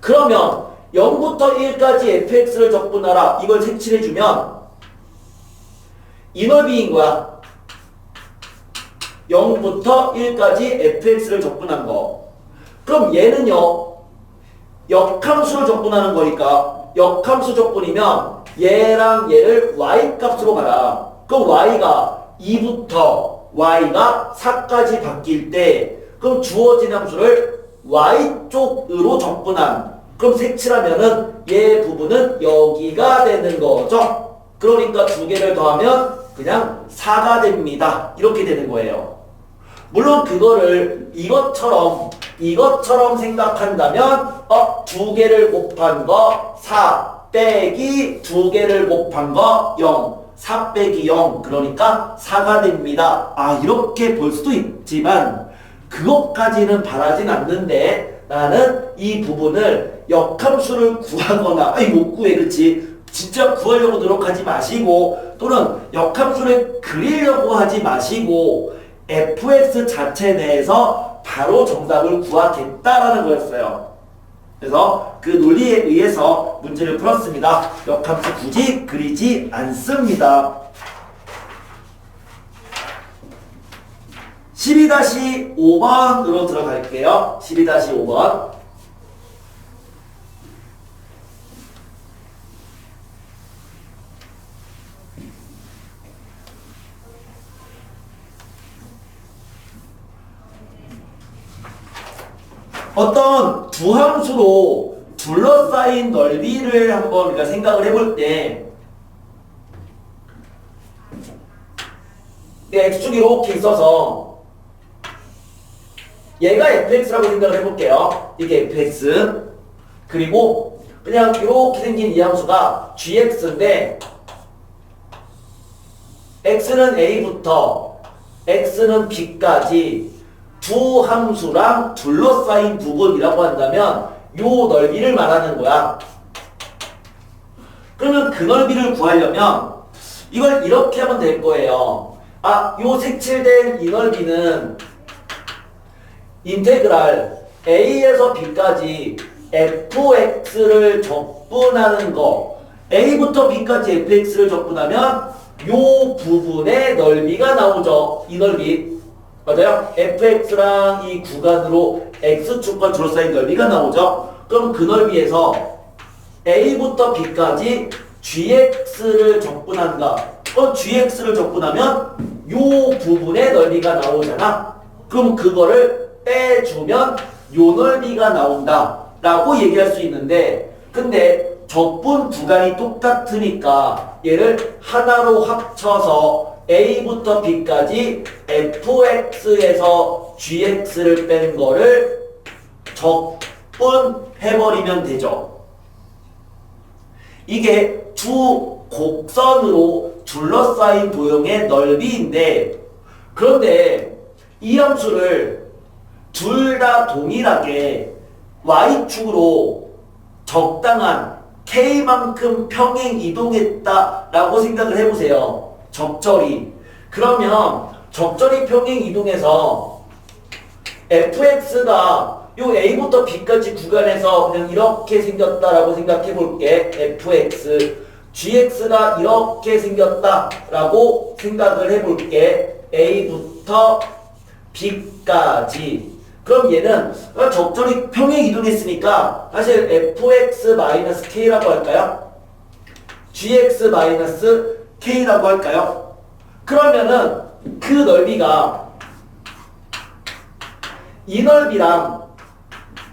그러면 0부터 1까지 fx를 적분하라. 이걸 색칠해주면 이 넓이인 거야. 0부터 1까지 fx를 적분한 거. 그럼 얘는요. 역함수를 적분하는 거니까 역함수 적분이면 얘랑 얘를 y 값으로 가라. 그럼 y가 2부터 y가 4까지 바뀔 때 그럼 주어진 함수를 y쪽으로 적분한 그럼 색칠하면은 얘 부분은 여기가 되는 거죠. 그러니까 두 개를 더하면 그냥 4가 됩니다. 이렇게 되는 거예요. 물론 그거를 이것처럼 생각한다면 두 개를 곱한 거 4 빼기 두 개를 곱한 거 0 4 빼기 0 그러니까 4가 됩니다. 이렇게 볼 수도 있지만 그것까지는 바라진 않는데 나는 이 부분을 역함수를 구하거나 못 구해 그치? 진짜 구하려고 노력하지 마시고 또는 역함수를 그리려고 하지 마시고 fx 자체 내에서 바로 정답을 구하겠다라는 거였어요. 그래서 그 논리에 의해서 문제를 풀었습니다. 역함수 굳이 그리지 않습니다. 12-5번으로 들어갈게요. 12-5번. 어떤 두 함수로 둘러싸인 넓이를 한번 우리가 생각을 해볼 때 x축 이렇게 있어서 얘가 fx라고 생각을 해볼게요. 이게 fx 그리고 그냥 이렇게 생긴 이 함수가 gx인데 x는 a부터 x는 b까지 두 함수랑 둘러싸인 부분이라고 한다면 요 넓이를 말하는 거야. 그러면 그 넓이를 구하려면 이걸 이렇게 하면 될 거예요. 요 색칠된 이 넓이는 인테그랄 a에서 b까지 fx를 적분하는 거 a부터 b까지 fx를 적분하면 요 부분의 넓이가 나오죠. 이 넓이 맞아요? fx랑 이 구간으로 x축과 둘러싸인 넓이가 나오죠? 그럼 그 넓이에서 a부터 b까지 gx를 적분한다. gx를 적분하면 요 부분의 넓이가 나오잖아. 그럼 그거를 빼주면 요 넓이가 나온다 라고 얘기할 수 있는데 근데 적분 구간이 똑같으니까 얘를 하나로 합쳐서 a부터 b까지 fx에서 gx를 뺀 거를 적분해버리면 되죠. 이게 두 곡선으로 둘러싸인 도형의 넓이인데 그런데 이 함수를 둘 다 동일하게 y축으로 적당한 k만큼 평행 이동했다라고 생각을 해보세요. 적절히. 그러면 적절히 평행 이동해서 fx가 요 a부터 b까지 구간에서 그냥 이렇게 생겼다라고 생각해 볼게. fx gx가 이렇게 생겼다라고 생각을 해 볼게. a부터 b까지. 그럼 얘는 적절히 평행 이동했으니까 사실 fx-k라고 할까요? gx-k라고 할까요? 그러면은 그 넓이가 이 넓이랑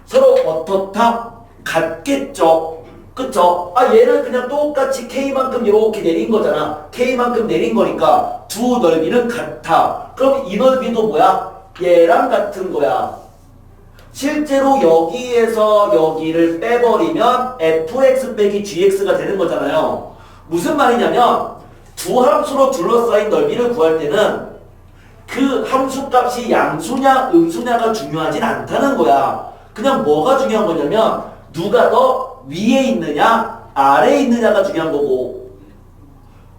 서로 어떻다? 같겠죠? 그쵸? 얘를 그냥 똑같이 k만큼 이렇게 내린 거잖아. k만큼 내린 거니까 두 넓이는 같아. 그럼 이 넓이도 뭐야? 얘랑 같은 거야. 실제로 여기에서 여기를 빼버리면 fx 빼기 gx가 되는 거잖아요. 무슨 말이냐면 두 함수로 둘러싸인 넓이를 구할 때는 그 함수값이 양수냐 음수냐가 중요하진 않다는 거야. 그냥 뭐가 중요한 거냐면 누가 더 위에 있느냐 아래에 있느냐가 중요한 거고,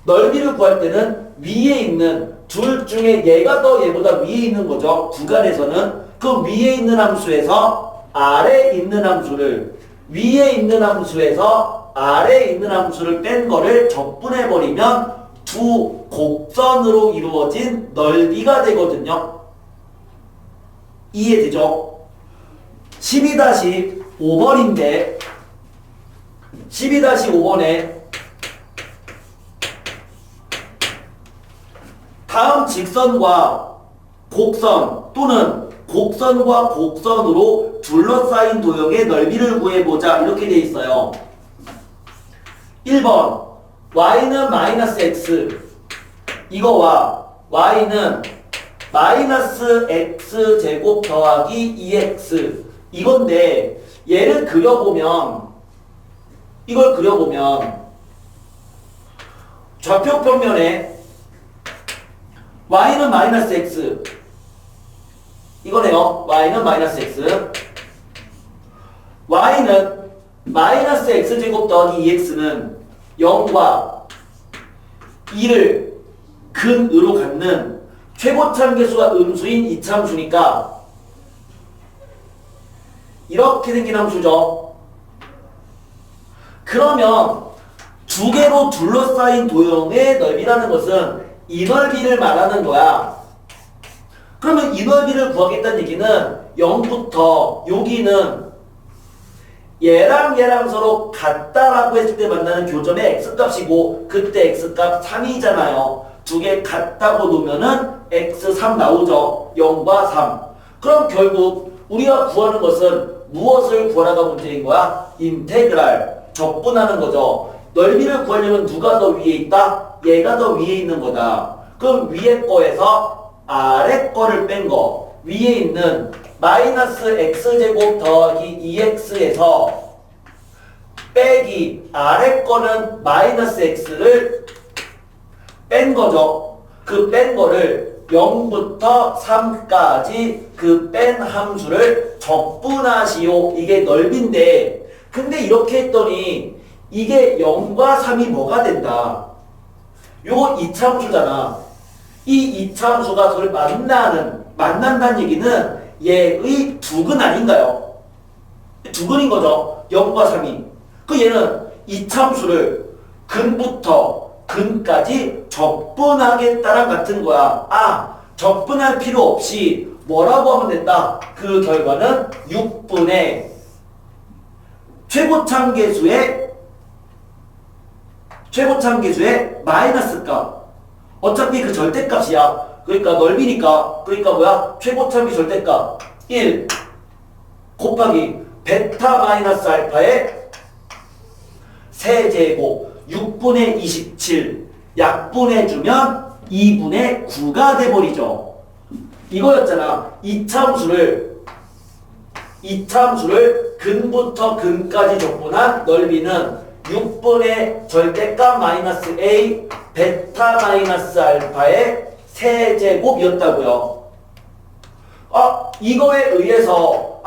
넓이를 구할 때는 위에 있는 둘 중에 얘가 더 얘보다 위에 있는 거죠. 구간에서는 그 위에 있는 함수에서 아래에 있는 함수를, 위에 있는 함수에서 아래에 있는 함수를 뺀 거를 적분해버리면 두 곡선으로 이루어진 넓이가 되거든요. 이해되죠? 12-5번인데 12-5번에 다음 직선과 곡선 또는 곡선과 곡선으로 둘러싸인 도형의 넓이를 구해보자 이렇게 돼 있어요. 1번 y는 마이너스 x, 이거와 y는 마이너스 x제곱 더하기 2x 이건데, 얘를 그려보면, 이걸 그려보면 좌표 평면에 y는 마이너스 x, 이거네요. y는 마이너스 x, y는 마이너스 x제곱 더하기 2x는 0과 2를 근으로 갖는 최고참계수와 음수인 이참수니까 이렇게 생긴 함수죠. 그러면 두 개로 둘러싸인 도형의 넓이라는 것은 이 넓이를 말하는 거야. 그러면 이 넓이를 구하겠다는 얘기는 0부터 여기는 얘랑 얘랑 서로 같다라고 했을 때 만나는 교점의 x값이고, 그때 x값 3이잖아요. 두 개 같다고 놓으면은 x3 나오죠. 0과 3. 그럼 결국 우리가 구하는 것은 무엇을 구하라가 문제인 거야? 인테그랄, 적분하는 거죠. 넓이를 구하려면 누가 더 위에 있다? 얘가 더 위에 있는 거다. 그럼 위에 거에서 아래 거를 뺀 거, 위에 있는 마이너스 x제곱 더하기 2x에서 빼기 아래 거는 마이너스 x를 뺀 거죠. 그 뺀 거를 0부터 3까지 그 뺀 함수를 적분하시오. 이게 넓이인데, 근데 이렇게 했더니 이게 0과 3이 뭐가 된다? 요거 이차함수잖아. 이 이차함수가 서로 만난다는 얘기는 얘의 두근 아닌가요? 두근인 거죠. 0과 3이. 그 얘는 이차함수를 근부터 근까지 적분하겠다랑 같은 거야. 아, 적분할 필요 없이 뭐라고 하면 된다? 그 결과는 6분의 최고참계수의 마이너스 값. 어차피 그 절대값이야. 그러니까 넓이니까. 그러니까 뭐야? 최고참계 절대값 1 곱하기 베타 마이너스 알파의 세제곱 6분의 27 약분해주면 2분의 9가 돼버리죠. 이거였잖아. 이차함수를 근부터 근까지 적분한 넓이는 6분의 절대값 마이너스 a 베타 마이너스 알파의 세제곱이었다고요. 이거에 의해서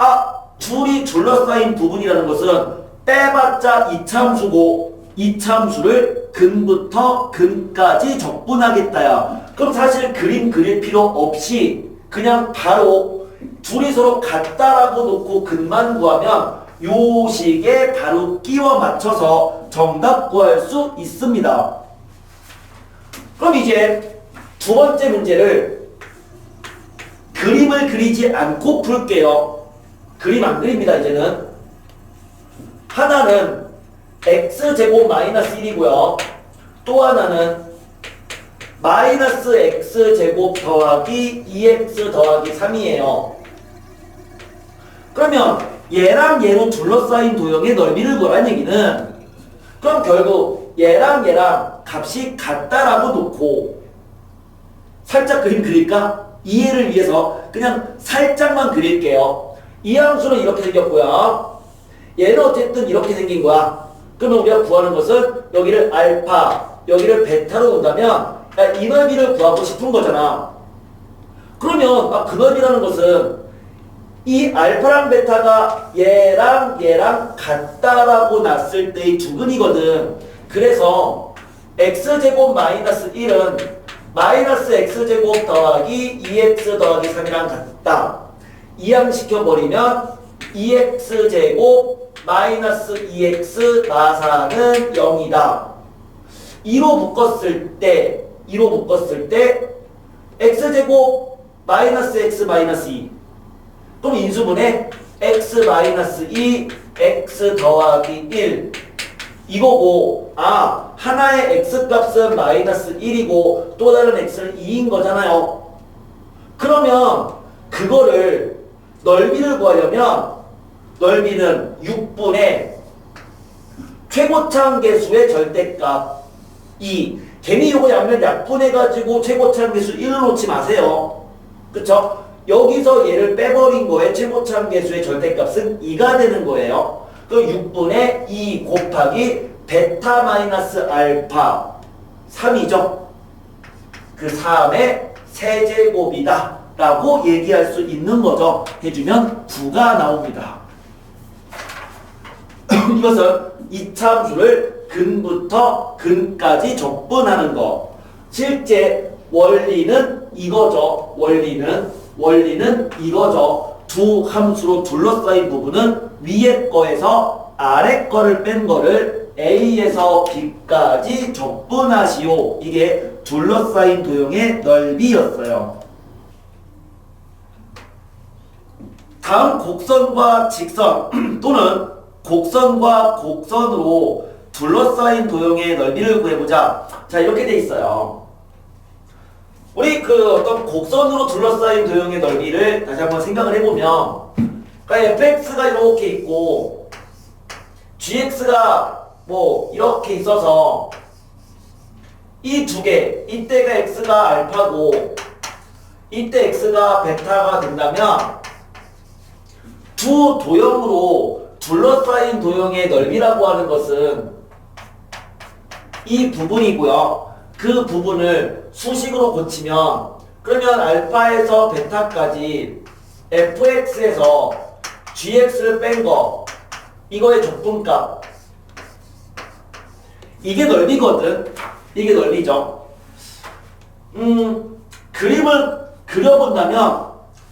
둘이 둘러싸인 부분이라는 것은 빼봤자 이차함수고, 이차함수를 근부터 근까지 적분하겠다야. 그럼 사실 그림 그릴 필요 없이 그냥 바로 둘이 서로 같다라고 놓고 근만 구하면 요 식에 바로 끼워 맞춰서 정답 구할 수 있습니다. 그럼 이제 두 번째 문제를 그림을 그리지 않고 풀게요. 그림 안 그립니다. 이제는 하나는 x제곱 마이너스 1이고요. 또 하나는 마이너스 x제곱 더하기 2x 더하기 3이에요. 그러면 얘랑 얘로 둘러싸인 도형의 넓이를 구하라는 얘기는, 그럼 결국 얘랑 얘랑 값이 같다라고 놓고 살짝 그림 그릴까? 이해를 위해서 그냥 살짝만 그릴게요. 이 함수는 이렇게 생겼고요. 얘는 어쨌든 이렇게 생긴 거야. 그러면 우리가 구하는 것은 여기를 알파 여기를 베타로 놓는다면 이 넓이를 구하고 싶은 거잖아. 그러면 그 넓이라는 것은 이 알파랑 베타가 얘랑 같다라고 놨을 때의 두근이거든. 그래서 x제곱 마이너스 1은 마이너스 x제곱 더하기 2x 더하기 3이랑 같다. 이항시켜버리면 2x제곱 마이너스 2x 마사는 0이다. 2로 묶었을 때 x제곱 마이너스 x 마이너스 2 또는 인수분해 x 마이너스 2 x 더하기 1 이거고 하나의 x값은 마이너스 1이고 또 다른 x는 2인 거잖아요. 그러면 그거를 넓이를 구하려면 넓이는 6분의 최고차항계수의 절대값 2. 괜히 이거 양면 약분해가지고 최고차항계수 1을 놓지 마세요. 그쵸? 여기서 얘를 빼버린 거에 최고차항계수의 절대값은 2가 되는 거예요. 그 6분의 2 곱하기 베타 마이너스 알파 3이죠. 그 3의 세제곱이다 라고 얘기할 수 있는 거죠. 해주면 9가 나옵니다. 이것은 이차함수를 근부터 근까지 적분하는 거. 실제 원리는 이거죠. 원리는 이거죠. 두 함수로 둘러싸인 부분은 위에 거에서 아래 거를 뺀 거를 A에서 B까지 적분하시오. 이게 둘러싸인 도형의 넓이였어요. 다음 곡선과 직선 또는 곡선과 곡선으로 둘러싸인 도형의 넓이를 구해보자. 자, 이렇게 돼 있어요. 우리 어떤 곡선으로 둘러싸인 도형의 넓이를 다시 한번 생각을 해보면, 그러니까 fx가 이렇게 있고 gx가 이렇게 있어서 이 두 개, 이때가 x가 알파고 이때 x가 베타가 된다면 두 도형으로 둘러싸인 도형의 넓이라고 하는 것은 이 부분이고요. 그 부분을 수식으로 고치면 그러면 알파에서 베타까지 fx에서 gx를 뺀 거 이거의 적분값 이게 넓이거든. 이게 넓이죠. 그림을 그려본다면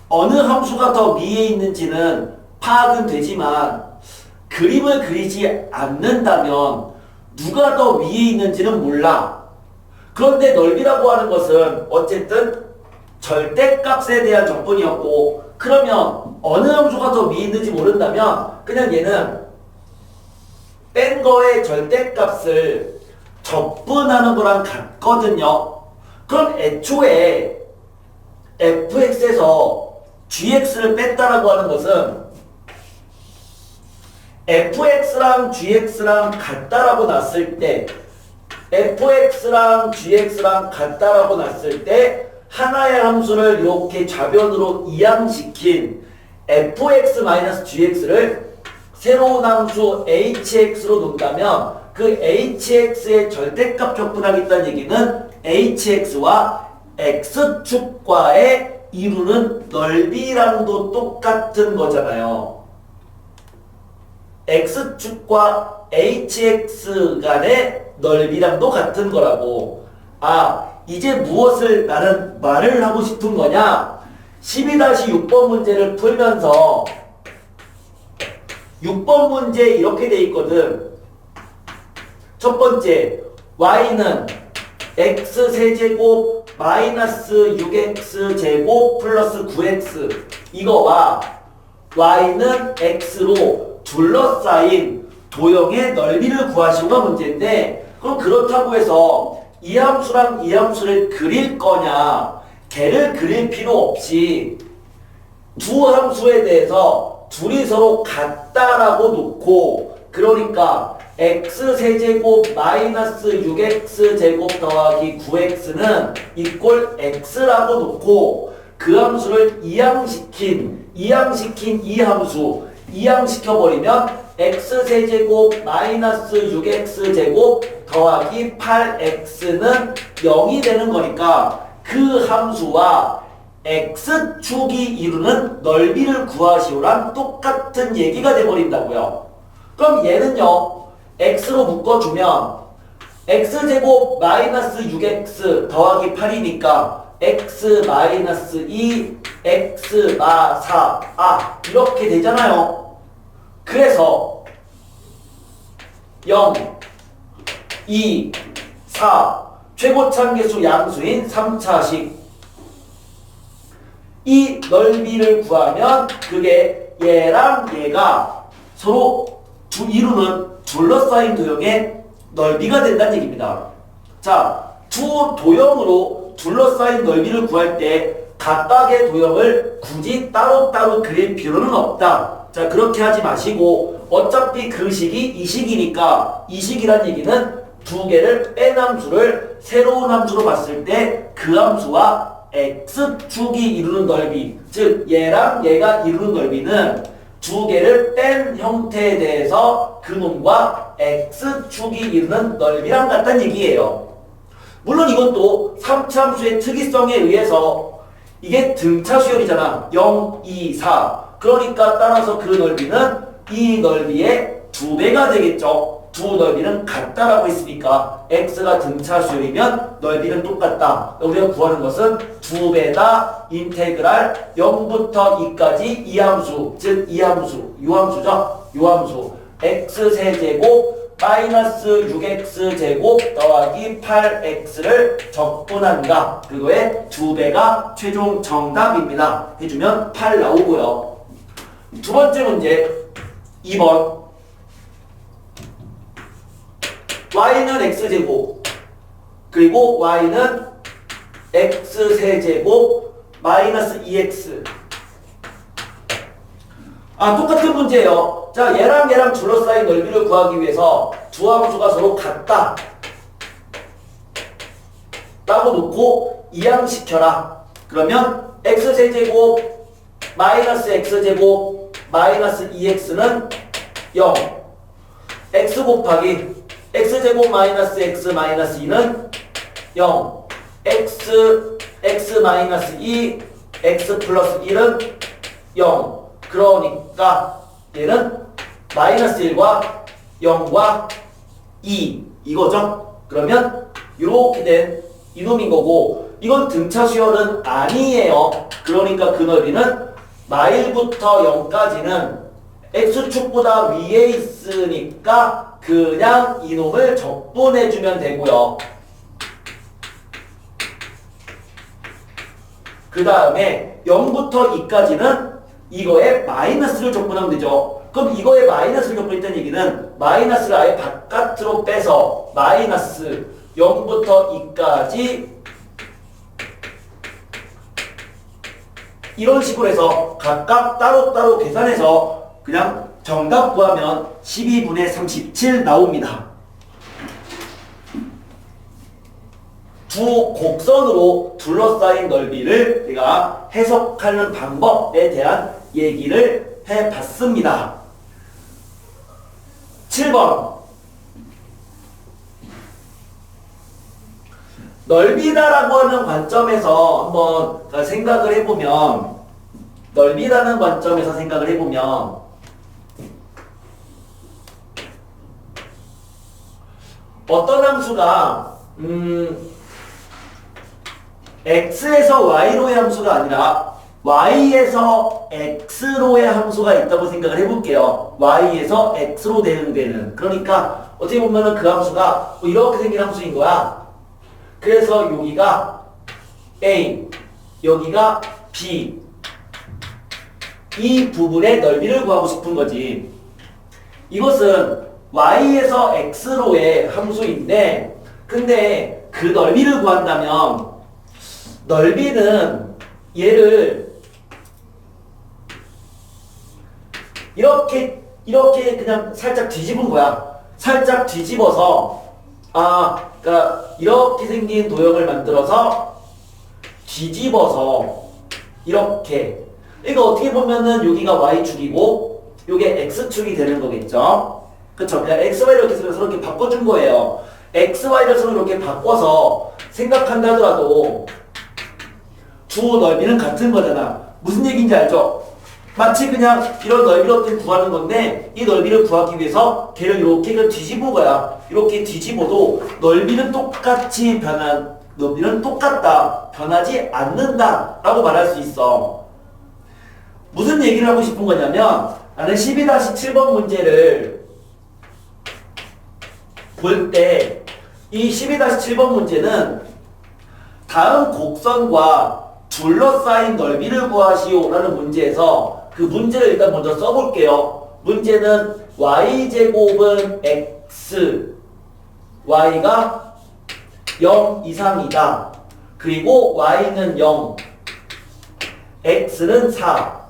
어느 함수가 더 위에 있는지는 파악은 되지만 그림을 그리지 않는다면 누가 더 위에 있는지는 몰라. 그런데 넓이라고 하는 것은 어쨌든 절대값에 대한 적분이었고, 그러면 어느 함수가 더 위에 있는지 모른다면 그냥 얘는 뺀 거의 절대값을 적분하는 거랑 같거든요. 그럼 애초에 fx에서 gx를 뺐다라고 하는 것은 fx랑 gx랑 같다라고 놨을 때 fx랑 gx랑 같다라고 놨을 때 하나의 함수를 이렇게 좌변으로 이항시킨 fx-gx를 새로운 함수 hx로 놓는다면 그 hx의 절대값 적분하겠다는 얘기는 hx와 x축과의 이루는 넓이랑도 똑같은 거잖아요. x축과 hx 간의 넓이랑도 같은 거라고. 이제 무엇을 나는 말을 하고 싶은 거냐? 12-6번 문제를 풀면서 6번 문제 이렇게 돼 있거든. 첫 번째, y는 x세제곱 마이너스 6x제곱 플러스 9x 이거와 y는 x로 둘러싸인 도형의 넓이를 구하시오가 문제인데, 그럼 그렇다고 해서 이 함수랑 이 함수를 그릴 거냐? 걔를 그릴 필요 없이 두 함수에 대해서 둘이 서로 같다라고 놓고, 그러니까 x세제곱 마이너스 6x제곱 더하기 9x는 이꼴 x라고 놓고 그 함수를 이항시킨 이 함수 이항시켜버리면 x세제곱 마이너스 6x제곱 더하기 8x는 0이 되는 거니까 그 함수와 x축이 이루는 넓이를 구하시오란 똑같은 얘기가 돼버린다고요. 그럼 얘는요, x로 묶어주면 x제곱 마이너스 6x 더하기 8이니까 x 마이너스 2, x 마 4, 이렇게 되잖아요. 그래서 0, 2, 4 최고참계수 양수인 3차식 이 넓이를 구하면 그게 얘랑 얘가 서로 이루는 둘러싸인 도형의 넓이가 된다는 얘기입니다. 자, 두 도형으로 둘러싸인 넓이를 구할 때 각각의 도형을 굳이 따로따로 그릴 필요는 없다. 자, 그렇게 하지 마시고 어차피 그 식이 이 식이니까 이 식이란 얘기는 두 개를 뺀 함수를 새로운 함수로 봤을 때 그 함수와 x축이 이루는 넓이, 즉 얘랑 얘가 이루는 넓이는 두 개를 뺀 형태에 대해서 그놈과 x축이 이루는 넓이랑 같다는 얘기예요. 물론 이것도 3차 함수의 특이성에 의해서 이게 등차 수열이잖아. 0, 2, 4. 그러니까 따라서 그 넓이는 이 넓이의 2배가 되겠죠. 두 넓이는 같다라고 했으니까 x가 등차 수열이면 넓이는 똑같다. 우리가 구하는 것은 2배다 인테그랄 0부터 2까지 이 함수, 즉 이 함수, 요 함수죠. 요 함수 x세제곱 마이너스 6x제곱 더하기 8x를 적분한다. 그거의 2배가 최종 정답입니다. 해주면 8 나오고요. 두 번째 문제 2번 y는 x제곱 그리고 y는 x세제곱 마이너스 2x 똑같은 문제예요. 자, 얘랑 둘러싸인 넓이를 구하기 위해서 두 함수가 서로 같다 라고 놓고 이항시켜라. 그러면 x세제곱 마이너스 x제곱 마이너스 2x는 0 x 곱하기 x제곱 마이너스 x 마이너스 2는 0 x 마이너스 2 x 플러스 1은 0 그러니까 얘는 마이너스 1과 0과 2 이거죠. 그러면 이렇게 된 이놈인 거고 이건 등차 수열은 아니에요. 그러니까 그 넓이는 마일부터 0까지는 x축보다 위에 있으니까 그냥 이놈을 적분해주면 되고요. 그 다음에 0부터 2까지는 이거에 마이너스를 적분하면 되죠. 그럼 이거에 마이너스를 적분했다는 얘기는 마이너스를 아예 바깥으로 빼서 마이너스 0부터 2까지 이런 식으로 해서 각각 따로따로 계산해서 그냥 정답 구하면 12분의 37 나옵니다. 두 곡선으로 둘러싸인 넓이를 내가 해석하는 방법에 대한 얘기를 해봤습니다. 7번 넓이다라고 하는 관점에서 한번 생각을 해보면 넓이라는 관점에서 생각을 해보면 어떤 함수가 x에서 y로의 함수가 아니라 y에서 x로의 함수가 있다고 생각을 해볼게요. y에서 x로 대응되는. 그러니까 어떻게 보면은 그 함수가 이렇게 생긴 함수인 거야. 그래서 여기가 a, 여기가 b. 이 부분의 넓이를 구하고 싶은 거지. 이것은 y에서 x로의 함수인데 근데 그 넓이를 구한다면 넓이는 얘를 이렇게 그냥 살짝 뒤집은 거야. 살짝 뒤집어서 그러니까 이렇게 생긴 도형을 만들어서 뒤집어서 이렇게. 그러니까 어떻게 보면은 여기가 y축이고 요게 x축이 되는 거겠죠. 그쵸? 그냥 xy를 이렇게 쓰면서 이렇게 바꿔준 거예요. x, y를 서로 이렇게 바꿔서 생각한다 하더라도 주 넓이는 같은 거잖아. 무슨 얘기인지 알죠? 마치 그냥 이런 넓이를 어떻게 구하는 건데 이 넓이를 구하기 위해서 걔를 이렇게 뒤집은 거야. 이렇게 뒤집어도 넓이는 똑같이 넓이는 똑같다. 변하지 않는다. 라고 말할 수 있어. 무슨 얘기를 하고 싶은 거냐면 나는 12-7번 문제를 볼 때 이 12-7번 문제는 다음 곡선과 둘러싸인 넓이를 구하시오 라는 문제에서 그 문제를 일단 먼저 써볼게요. 문제는 y제곱은 x, y가 0 이상이다. 그리고 y는 0, x는 4.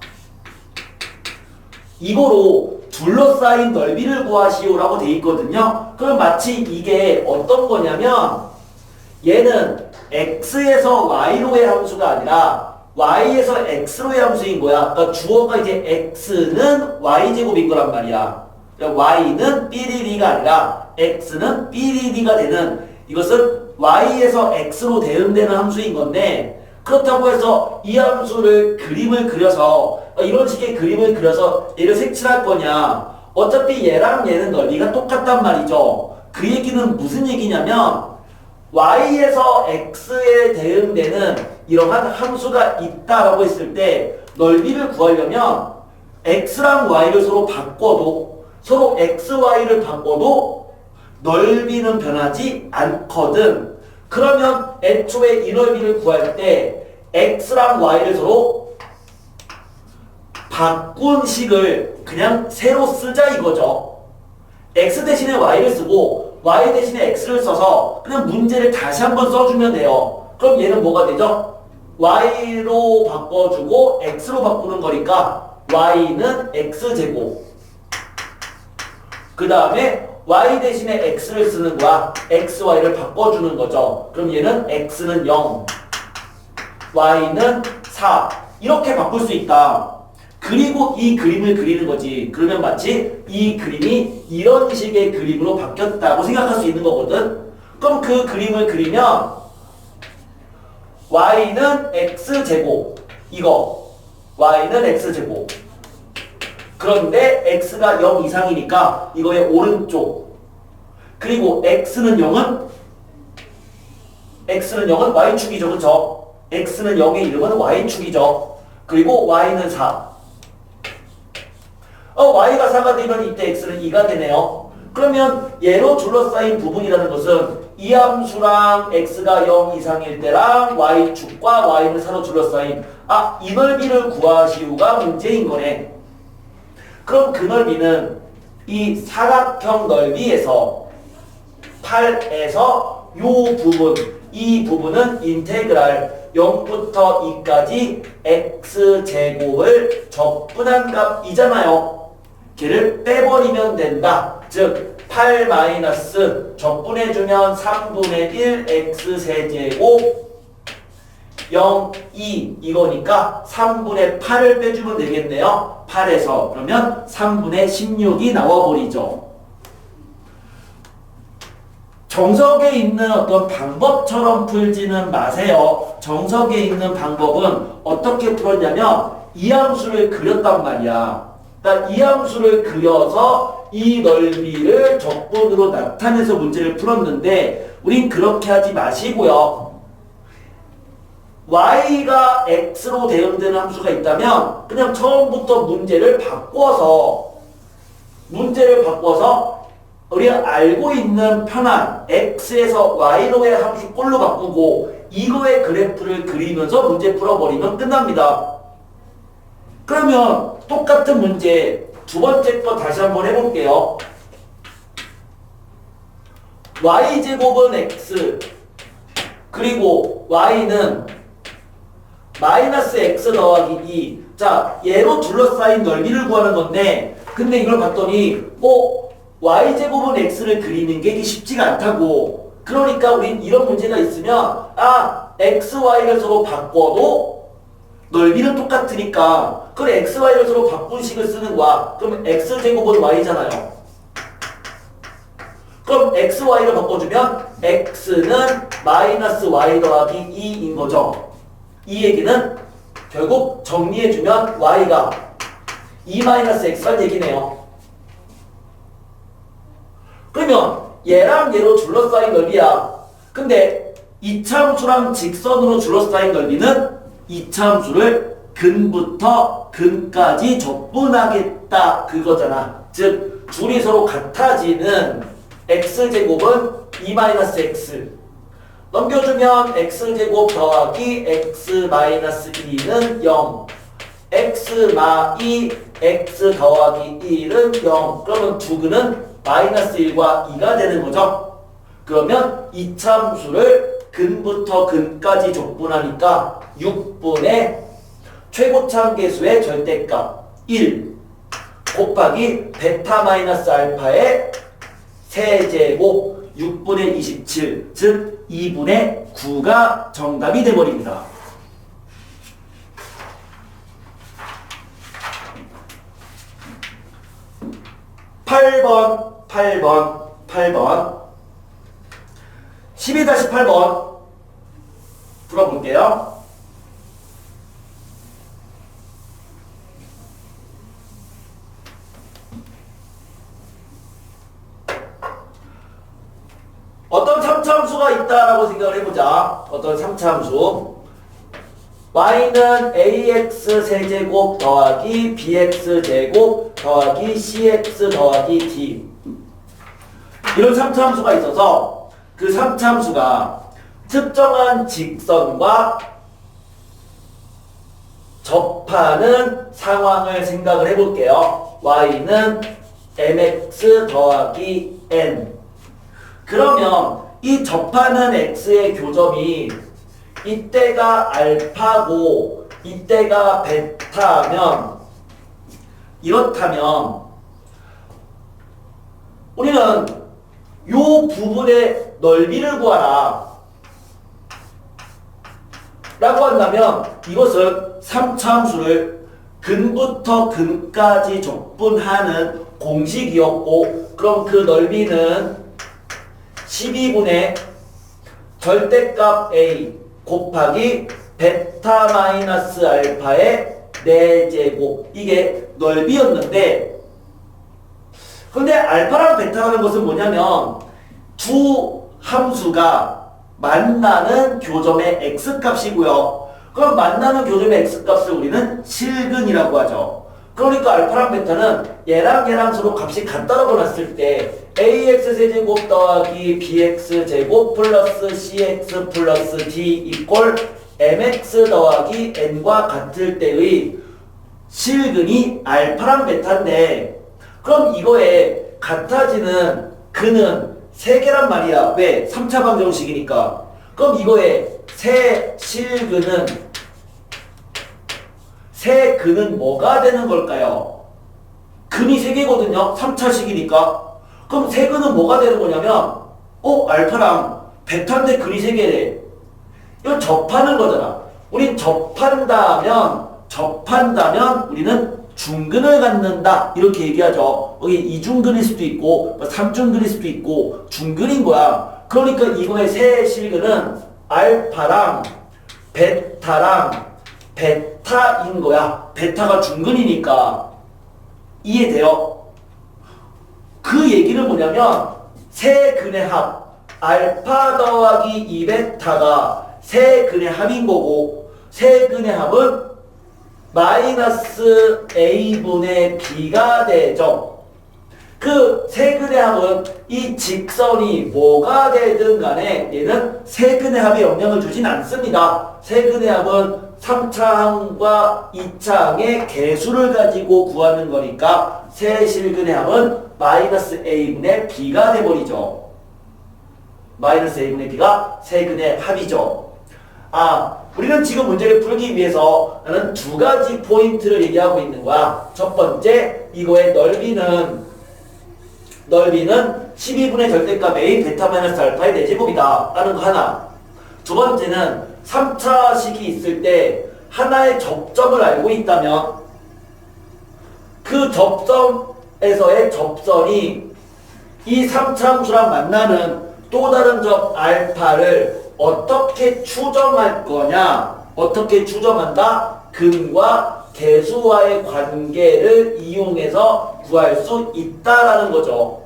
이거로 둘러싸인 넓이를 구하시오 라고 돼 있거든요. 그럼 마치 이게 어떤 거냐면 얘는 x에서 y로의 함수가 아니라 y에서 x로의 함수인 거야. 그러니까 주어가 이제 x는 y제곱인 거란 말이야. 그러니까 y는 삐리리가 아니라 x는 삐리리가 되는, 이것은 y에서 x로 대응되는 함수인 건데, 그렇다고 해서 이 함수를 그림을 그려서 이런 식의 그림을 그려서 얘를 색칠할 거냐? 어차피 얘랑 얘는 넓이가 똑같단 말이죠. 그 얘기는 무슨 얘기냐면 y에서 x에 대응되는 이러한 함수가 있다라고 했을 때 넓이를 구하려면 x랑 y를 서로 바꿔도, 서로 x, y를 바꿔도 넓이는 변하지 않거든. 그러면 애초에 이 넓이를 구할 때 x랑 y를 서로 바꾼 식을 그냥 새로 쓰자 이거죠. x 대신에 y를 쓰고 y 대신에 x를 써서 그냥 문제를 다시 한번 써주면 돼요. 그럼 얘는 뭐가 되죠? y로 바꿔주고 x로 바꾸는 거니까 y는 x제곱, 그 다음에 y 대신에 x를 쓰는 거야. x, y를 바꿔주는 거죠. 그럼 얘는 x는 0, y는 4 이렇게 바꿀 수 있다. 그리고 이 그림을 그리는 거지. 그러면 마치 이 그림이 이런 식의 그림으로 바뀌었다고 생각할 수 있는 거거든. 그럼 그 그림을 그리면 y는 x제곱, 이거 y는 x제곱, 그런데 x가 0 이상이니까 이거의 오른쪽, 그리고 x는 0은 y축이죠. 그쵸? x는 0의 이름은 y축이죠. 그리고 y는 4. y가 4가 되면 이때 x는 2가 되네요. 그러면 얘로 둘러싸인 부분이라는 것은 이 함수랑 x가 0 이상일 때랑 y축과 y는 4로 둘러싸인 이 넓이를 구하시오가 문제인 거네. 그럼 그 넓이는 이 사각형 넓이에서 8에서 요 부분, 이 부분은 인테그랄 0부터 2까지 x제곱을 적분한 값이잖아요. 걔를 빼버리면 된다. 즉 8 마이너스 적분해주면 3분의 1 x세제곱 0, 2 이거니까 3분의 8을 빼주면 되겠네요. 8에서 그러면 3분의 16이 나와버리죠. 정석에 있는 어떤 방법처럼 풀지는 마세요. 정석에 있는 방법은 어떻게 풀었냐면 이 함수를 그렸단 말이야. 그러니까 이 함수를 그려서 이 넓이를 적분으로 나타내서 문제를 풀었는데 우린 그렇게 하지 마시고요. y가 x로 대응되는 함수가 있다면 그냥 처음부터 문제를 바꿔서 우리가 알고 있는 편한 x에서 y로의 함수 꼴로 바꾸고 이거의 그래프를 그리면서 문제 풀어버리면 끝납니다. 그러면 똑같은 문제 두 번째 거 다시 한번 해볼게요. y제곱은 x, 그리고 y는 마이너스 x 더하기 2. 자, 얘로 둘러싸인 넓이를 구하는 건데 근데 이걸 봤더니 y제곱은 x를 그리는 게 쉽지가 않다고. 그러니까 우린 이런 문제가 있으면 x, y를 서로 바꿔도 넓이는 똑같으니까 그럼 x, y를 서로 바꾼 식을 쓰는 거야. 그럼 x제곱은 y잖아요. 그럼 xy를 바꿔주면 x는 마이너스 y 더하기 2인 거죠. 이 얘기는 결국 정리해주면 y가 2 마이너스 x란 얘기네요. 그러면 얘랑 얘로 둘러싸인 넓이야. 근데 이차함수랑 직선으로 둘러싸인 넓이는 이차함수를 근부터 근까지 적분하겠다 그거잖아. 즉 둘이 서로 같아지는 x제곱은 2-x 넘겨주면 x제곱 더하기 x-2는 0 x-2 x 더하기 1은 0 그러면 두 근은 마이너스 1과 2가 되는 거죠. 그러면 이차함수를 근부터 근까지 적분하니까 6분의 최고차함계수의 절대값 1 곱하기 베타 마이너스 알파의 세제곱 6분의 27 즉 2분의 9가 정답이 되어버립니다. (8번) 12-8번 풀어볼게요. 어떤 3차함수가 있다라고 생각을 해보자. 어떤 3차함수 y는 ax 세제곱 더하기 bx 제곱 더하기 cx 더하기 d 이런 3차함수가 있어서 그 3차함수가 특정한 직선과 접하는 상황을 생각을 해볼게요. y는 mx 더하기 n 그러면 이 접하는 x의 교점이 이때가 알파고 이때가 베타면 이렇다면 우리는 이 부분의 넓이를 구하라 라고 한다면 이것은 3차함수를 근부터 근까지 적분하는 공식이었고 그럼 그 넓이는 12분의 절대값 a 곱하기 베타 마이너스 알파의 4제곱 이게 넓이였는데 근데 알파랑 베타라는 것은 뭐냐면 두 함수가 만나는 교점의 x값이고요. 그럼 만나는 교점의 x값을 우리는 실근이라고 하죠. 그러니까 알파랑 베타는 얘랑 서로 값이 같다라고 놨을 때 ax 세제곱 더하기 bx 제곱 플러스 cx 플러스 d 이꼴 mx 더하기 n과 같을 때의 실근이 알파랑 베타인데 그럼 이거에 같아지는 근은 3개란 말이야. 왜? 3차 방정식이니까. 그럼 이거에 세 근은 뭐가 되는 걸까요? 근이 3개거든요. 3차식이니까. 그럼 세 근은 뭐가 되는 거냐면 알파랑 베타인데 근이 3개래. 이건 접하는 거잖아. 우린 접한다면 우리는 중근을 갖는다 이렇게 얘기하죠. 여기 이중근일 수도 있고 3중근일 수도 있고 중근인 거야. 그러니까 이거의 세 실근은 알파랑 베타인 거야. 베타가 중근이니까. 이해돼요? 그 얘기는 뭐냐면 세 근의 합 알파 더하기 2베타가 세 근의 합인 거고 세 근의 합은 마이너스 a분의 b가 되죠. 그 세 근의 합은 이 직선이 뭐가 되든 간에 얘는 세 근의 합에 영향을 주진 않습니다. 세 근의 합은 3차항과 2차항의 개수를 가지고 구하는 거니까 세 실근의 합은 마이너스 a분의 b가 돼버리죠. 마이너스 a분의 b가 세 근의 합이죠. 우리는 지금 문제를 풀기 위해서 나는 2가지 포인트를 얘기하고 있는 거야. 첫 번째, 이거의 넓이는 12분의 절대값 a 베타 마이너스 알파의 4제곱이다 라는 거 하나. 두 번째는 3차식이 있을 때 하나의 접점을 알고 있다면 그 접점에서의 접선이 이 3차 함수랑 만나는 또 다른 점 알파를 어떻게 추정할 거냐? 어떻게 추정한다? 근과 계수와의 관계를 이용해서 구할 수 있다라는 거죠.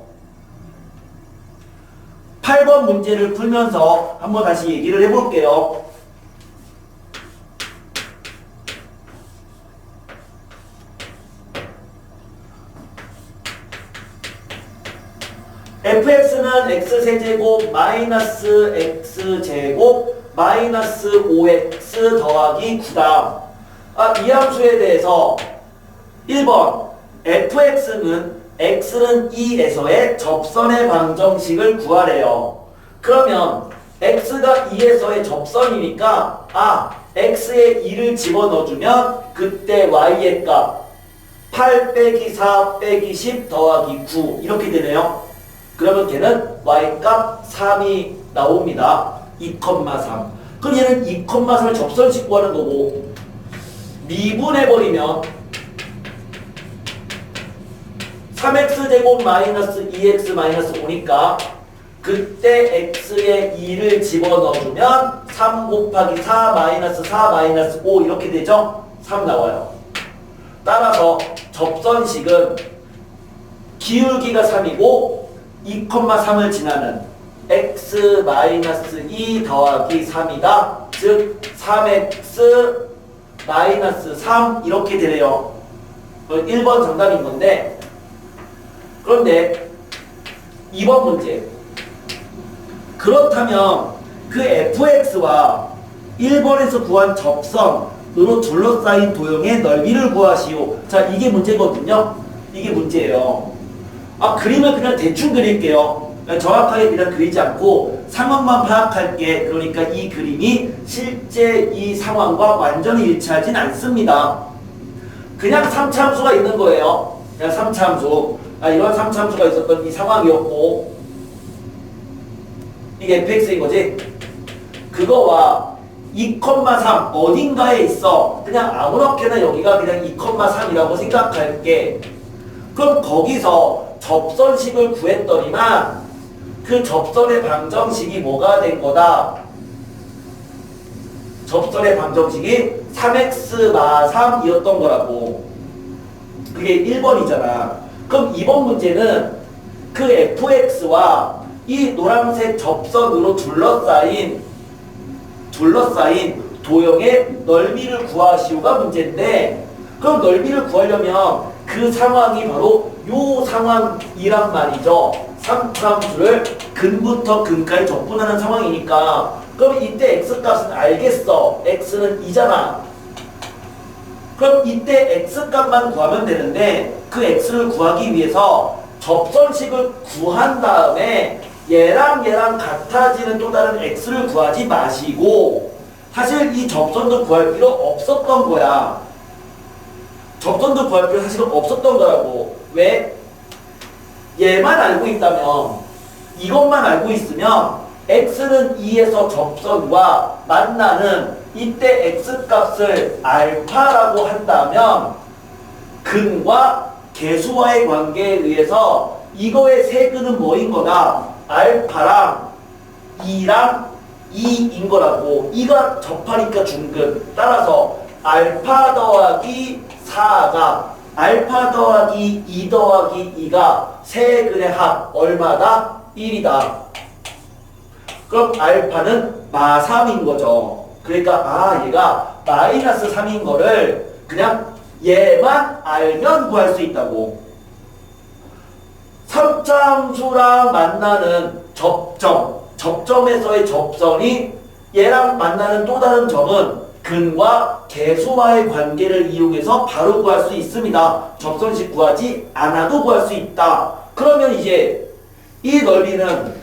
8번 문제를 풀면서 한번 다시 얘기를 해볼게요. fx는 x세제곱 마이너스 x제곱 마이너스 5x 더하기 9다. 이 함수에 대해서 1번 fx는 x는 2에서의 접선의 방정식을 구하래요. 그러면 x가 2에서의 접선이니까 x에 2를 집어넣어주면 그때 y의 값 8 빼기 4 빼기 10 더하기 9 이렇게 되네요. 그러면 걔는 y값 3이 나옵니다. 2,3. 그럼 얘는 2,3을 접선식 구하는 거고 미분해버리면 3x제곱 마이너스 2x 마이너스 5니까 그때 x에 2를 집어넣어주면 3 곱하기 4 마이너스 4 마이너스 5 이렇게 되죠? 3 나와요. 따라서 접선식은 기울기가 3이고 2,3을 지나는 x 마이너스 2 더하기 3이다. 즉 3x 마이너스 3 이렇게 되네요. 1번 정답인 건데 그런데 2번 문제 그렇다면 그 fx와 1번에서 구한 접선으로 둘러싸인 도형의 넓이를 구하시오. 자, 이게 문제거든요. 이게 문제예요. 그림을 그냥 대충 그릴게요. 정확하게 그냥 그리지 않고 상황만 파악할게. 그러니까 이 그림이 실제 이 상황과 완전히 일치하진 않습니다. 그냥 3차 함수가 있는 거예요. 그냥 3차 함수. 이런 3차 함수가 있었던 이 상황이었고 이게 fx인 거지. 그거와 2,3 어딘가에 있어. 그냥 아무렇게나 여기가 그냥 2,3이라고 생각할게. 그럼 거기서 접선식을 구했더니만 그 접선의 방정식이 뭐가 된 거다? 접선의 방정식이 3x 마 3이었던 거라고. 그게 1번이잖아. 그럼 2번 문제는 그 fx와 이 노란색 접선으로 둘러싸인 도형의 넓이를 구하시오가 문제인데 그럼 넓이를 구하려면 그 상황이 바로 요 상황이란 말이죠. 3차함수를 근부터 근까지 적분하는 상황이니까 그럼 이때 x값은 알겠어. x는 2잖아. 그럼 이때 x값만 구하면 되는데 그 x를 구하기 위해서 접선식을 구한 다음에 얘랑 같아지는 또 다른 x를 구하지 마시고 사실 이 접선도 구할 필요 없었던 거야. 접선도 구할 필요 사실은 없었던 거라고. 왜? 얘만 알고 있다면 이것만 알고 있으면 x는 2에서 접선과 만나는 이때 x값을 알파라고 한다면 근과 계수와의 관계에 의해서 이거의 세근은 뭐인 거다? 알파랑 2랑 2인 거라고. 2가 접하니까 중근. 따라서 알파 더하기 4가 알파 더하기 2 더하기 2가 세근의 합 얼마다? 1이다. 그럼 알파는 마 3인 거죠. 그러니까 얘가 마이너스 3인 거를 그냥 얘만 알면 구할 수 있다고. 3차 함수랑 만나는 접점에서의 접선이 얘랑 만나는 또 다른 점은 근과 계수와의 관계를 이용해서 바로 구할 수 있습니다. 접선식 구하지 않아도 구할 수 있다. 그러면 이제 이 넓이는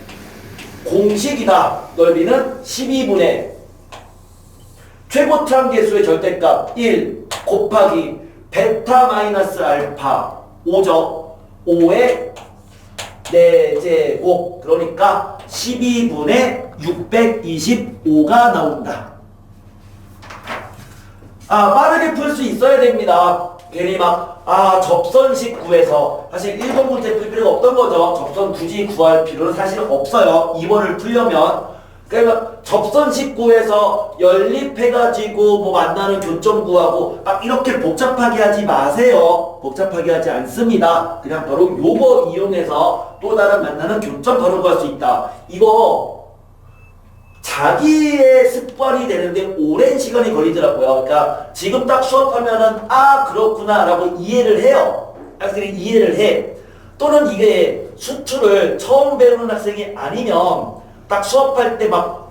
공식이다. 넓이는 12분의 최고차함 계수의 절대값 1 곱하기 베타 마이너스 알파 5죠. 5의 4제곱 그러니까 12분의 625가 나온다. 빠르게 풀 수 있어야 됩니다. 괜히 접선식 구해서 사실 1번 문제 풀 필요가 없던 거죠. 접선 굳이 구할 필요는 사실 없어요. 2번을 풀려면. 그러니까 접선식 구해서 연립해가지고 뭐 만나는 교점 구하고 이렇게 복잡하게 하지 마세요. 복잡하게 하지 않습니다. 그냥 바로 요거 이용해서 또 다른 만나는 교점 바로 구할 수 있다. 이거 자기의 습관이 되는데 오랜 시간이 걸리더라고요. 그러니까 지금 딱 수업하면은 그렇구나 라고 이해를 해요. 학생이 이해를 해. 또는 이게 수출을 처음 배우는 학생이 아니면 딱 수업할 때 막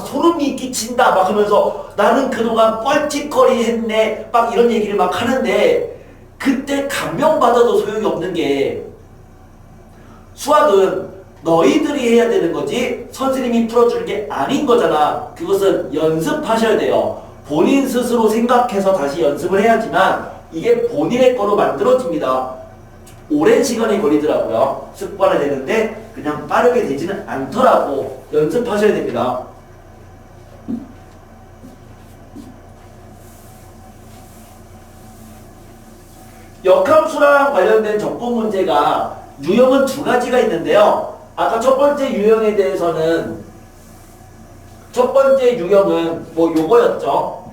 소름이 끼친다 막 하면서 나는 그동안 뻘짓거리 했네 막 이런 얘기를 막 하는데 그때 감명받아도 소용이 없는 게 수학은 너희들이 해야 되는 거지 선생님이 풀어줄 게 아닌 거잖아. 그것은 연습하셔야 돼요. 본인 스스로 생각해서 다시 연습을 해야지만 이게 본인의 거로 만들어집니다. 오랜 시간이 걸리더라고요. 습관이 되는데 그냥 빠르게 되지는 않더라고. 연습하셔야 됩니다. 역함수랑 관련된 적분 문제가 유형은 두 가지가 있는데요. 아까 첫 번째 유형에 대해서는 첫 번째 유형은 요거였죠.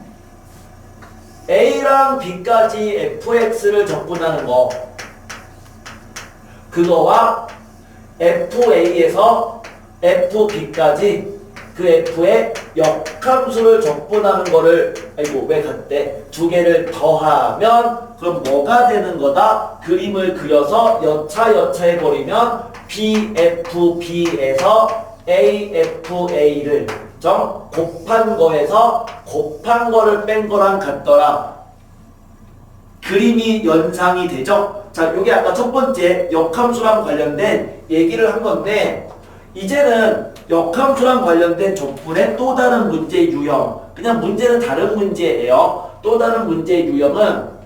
A랑 B까지 fx를 적분하는 거. 그거와 FA에서 FB까지 그 F의 역함수를 적분하는 거를 왜 같대? 두 개를 더하면 그럼 뭐가 되는 거다? 그림을 그려서 여차여차 해버리면 BFB에서 AFA를 곱한 거에서 곱한 거를 뺀 거랑 같더라. 그림이 연상이 되죠? 자, 요게 아까 첫 번째 역함수랑 관련된 얘기를 한 건데 이제는 역함수랑 관련된 적분의 또 다른 문제 유형, 그냥 문제는 다른 문제예요. 또 다른 문제 유형은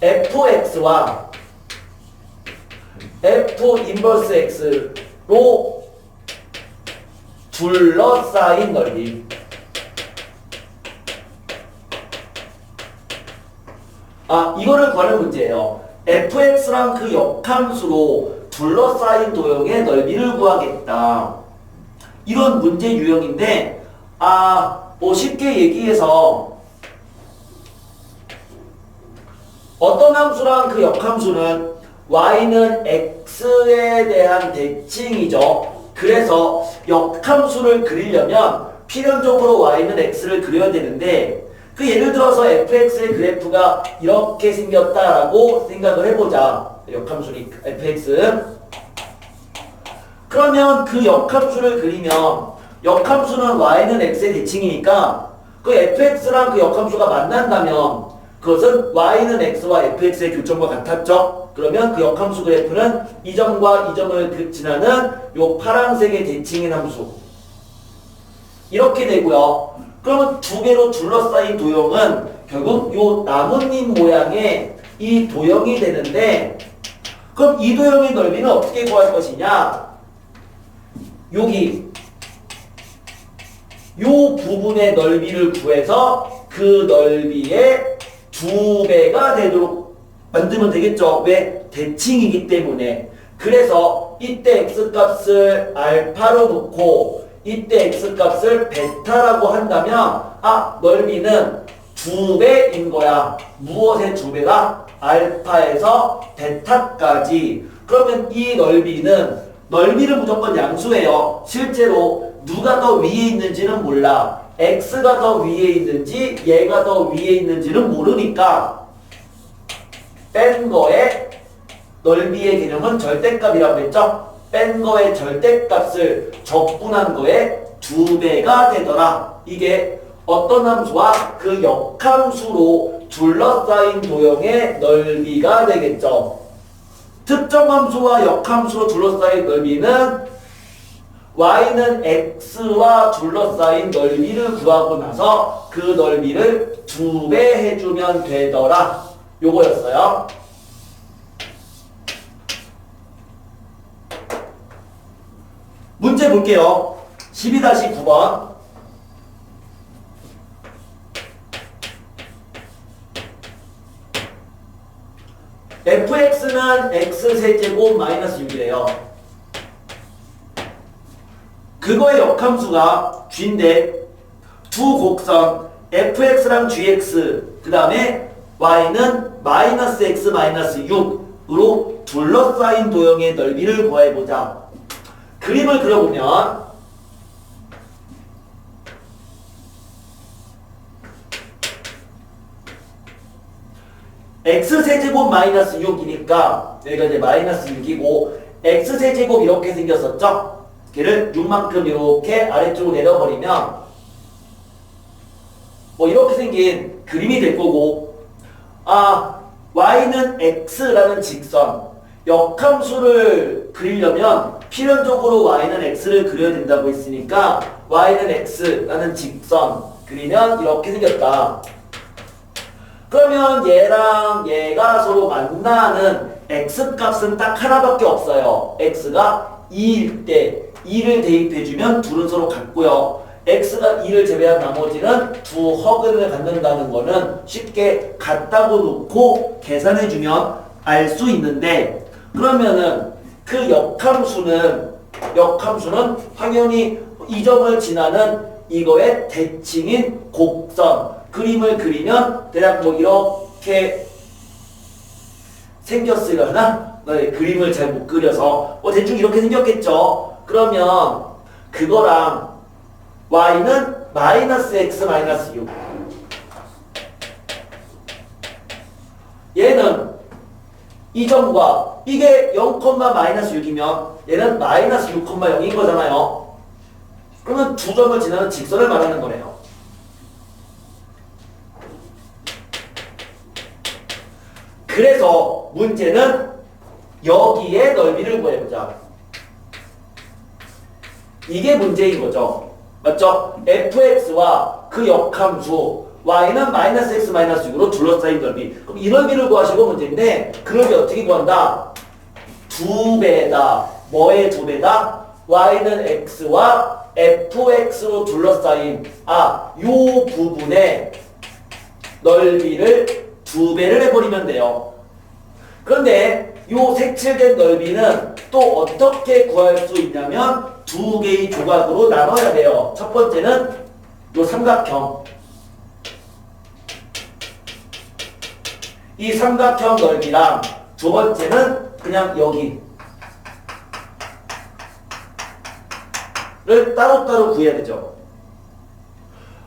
fx와 f 인버스 x로 둘러싸인 넓이. 이거를 구하는 문제예요. fx랑 그 역함수로 둘러싸인 도형의 넓이를 구하겠다. 이런 문제 유형인데, 쉽게 얘기해서 어떤 함수랑 그 역함수는 y는 x에 대한 대칭이죠. 그래서 역함수를 그리려면 필연적으로 y는 x를 그려야 되는데 그 예를 들어서 fx의 그래프가 이렇게 생겼다라고 생각을 해보자. 역함수니 fx. 그러면 그 역함수를 그리면 역함수는 y는 x의 대칭이니까 그 fx랑 그 역함수가 만난다면 그것은 y는 x와 fx의 교점과 같았죠. 그러면 그 역함수 그래프는 이 점과 이 점을 지나는 요 파란색의 대칭인 함수. 이렇게 되고요. 그러면 두 개로 둘러싸인 도형은 결국 요 나뭇잎 모양의 이 도형이 되는데 그럼 이 도형의 넓이는 어떻게 구할 것이냐? 여기 요 부분의 넓이를 구해서 그 넓이의 2배가 되도록 만들면 되겠죠. 왜? 대칭이기 때문에. 그래서 이때 x값을 알파로 놓고 이때 x값을 베타라고 한다면 넓이는 2배인 거야. 무엇의 2배가? 알파에서 베타까지. 그러면 이 넓이를 무조건 양수해요. 실제로 누가 더 위에 있는지는 몰라. x가 더 위에 있는지 얘가 더 위에 있는지는 모르니까 뺀 거의 넓이의 개념은 절대값이라고 했죠. 뺀 거의 절대값을 적분한 거의 2배가 되더라. 이게 어떤 함수와 그 역함수로 둘러싸인 도형의 넓이가 되겠죠. 특정 함수와 역함수로 둘러싸인 넓이는 y는 x와 둘러싸인 넓이를 구하고 나서 그 넓이를 2배 해주면 되더라. 요거였어요. 문제 볼게요. 12-9번. fx는 x세제곱 마이너스 6이래요. 그거의 역함수가 g인데 두 곡선 fx랑 gx 그 다음에 y는 마이너스 x 마이너스 6으로 둘러싸인 도형의 넓이를 구해보자. 그림을 그려보면 x세제곱 마이너스 6이니까 여기가 이제 마이너스 6이고 x세제곱 이렇게 생겼었죠? 걔를 6만큼 이렇게 아래쪽으로 내려버리면 뭐 이렇게 생긴 그림이 될 거고, y는 x라는 직선 역함수를 그리려면 필연적으로 y는 x를 그려야 된다고 했으니까 y는 x라는 직선 그리면 이렇게 생겼다. 그러면 얘랑 얘가 서로 만나는 x값은 딱 하나밖에 없어요. x가 2일 때 2를 대입해주면 둘은 서로 같고요. x가 2를 제외한 나머지는 두 허근을 갖는다는 거는 쉽게 같다고 놓고 계산해주면 알 수 있는데, 그러면은 그 역함수는 당연히 이 점을 지나는 이거의 대칭인 곡선 그림을 그리면 대략 뭐 이렇게 생겼으려나? 네, 그림을 잘 못 그려서 대충 이렇게 생겼겠죠. 그러면 그거랑 y는 마이너스 x 마이너스 6, 얘는 이 점과 이게 0, 마이너스 6이면 얘는 마이너스 6,0인 거잖아요. 그러면 두 점을 지나는 직선을 말하는 거네요. 그래서 문제는 여기에 넓이를 구해보자. 이게 문제인 거죠. 맞죠? fx와 그 역함수 y는 마이너스 x 마이너스 6으로 둘러싸인 넓이. 그럼 이 넓이를 구하시고 문제인데 그 넓이 어떻게 구한다? 2배다. 뭐의 2배다? y는 x와 fx로 둘러싸인 요 부분의 넓이를 2배를 해버리면 돼요. 그런데 요 색칠된 넓이는 또 어떻게 구할 수 있냐면 두 개의 조각으로 나눠야 돼요. 첫 번째는 요 삼각형, 이 삼각형 넓이랑 두 번째는 그냥 여기를 따로따로 구해야 되죠.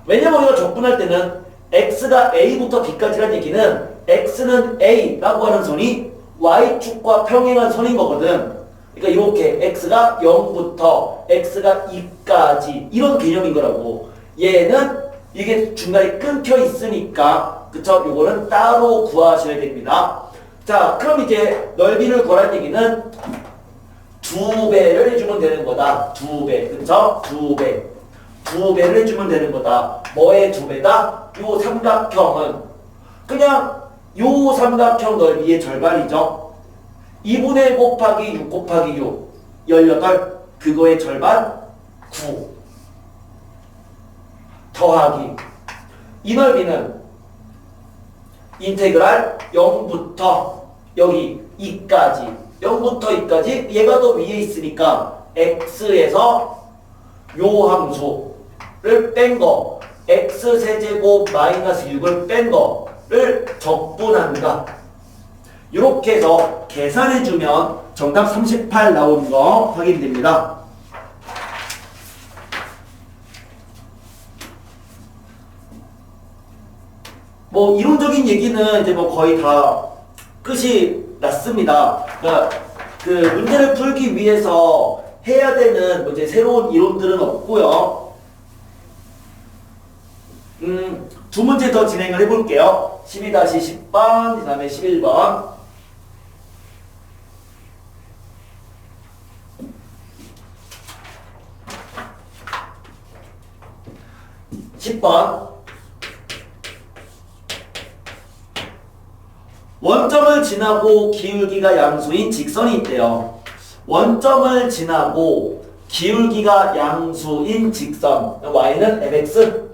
왜냐면 우리가 적분할 때는 x가 a부터 b까지라는 얘기는 x는 a라고 하는 선이 y축과 평행한 선인 거거든. 그러니까 이렇게 x가 0부터 x가 2까지 이런 개념인 거라고. 얘는 이게 중간에 끊겨 있으니까 그쵸? 요거는 따로 구하셔야 됩니다. 자, 그럼 이제 넓이를 구하라는 얘기는 2배를 해주면 되는 거다. 2배, 그쵸? 2배. 2배를 해주면 되는 거다. 뭐의 2배다? 요 삼각형은 그냥 요 삼각형 넓이의 절반이죠. 2분의 1 곱하기 6 곱하기 6 18, 그거의 절반 9 더하기 이 넓이는 인테그랄 0부터 여기 2까지 0부터 2까지 얘가 더 위에 있으니까 x에서 요 함수를 뺀 거 x세제곱 마이너스 6을 뺀 거를 적분한다. 이렇게 해서 계산해주면 정답 38 나오는 거 확인됩니다. 뭐 이론적인 얘기는 이제 뭐 거의 다 끝이 났습니다. 그러니까 그 문제를 풀기 위해서 해야 되는 뭐 이제 새로운 이론들은 없고요. 두 문제 더 진행을 해볼게요. 12-10번, 그 다음에 11번. 10번. 원점을 지나고 기울기가 양수인 직선이 있대요. 원점을 지나고 기울기가 양수인 직선. y는 mx.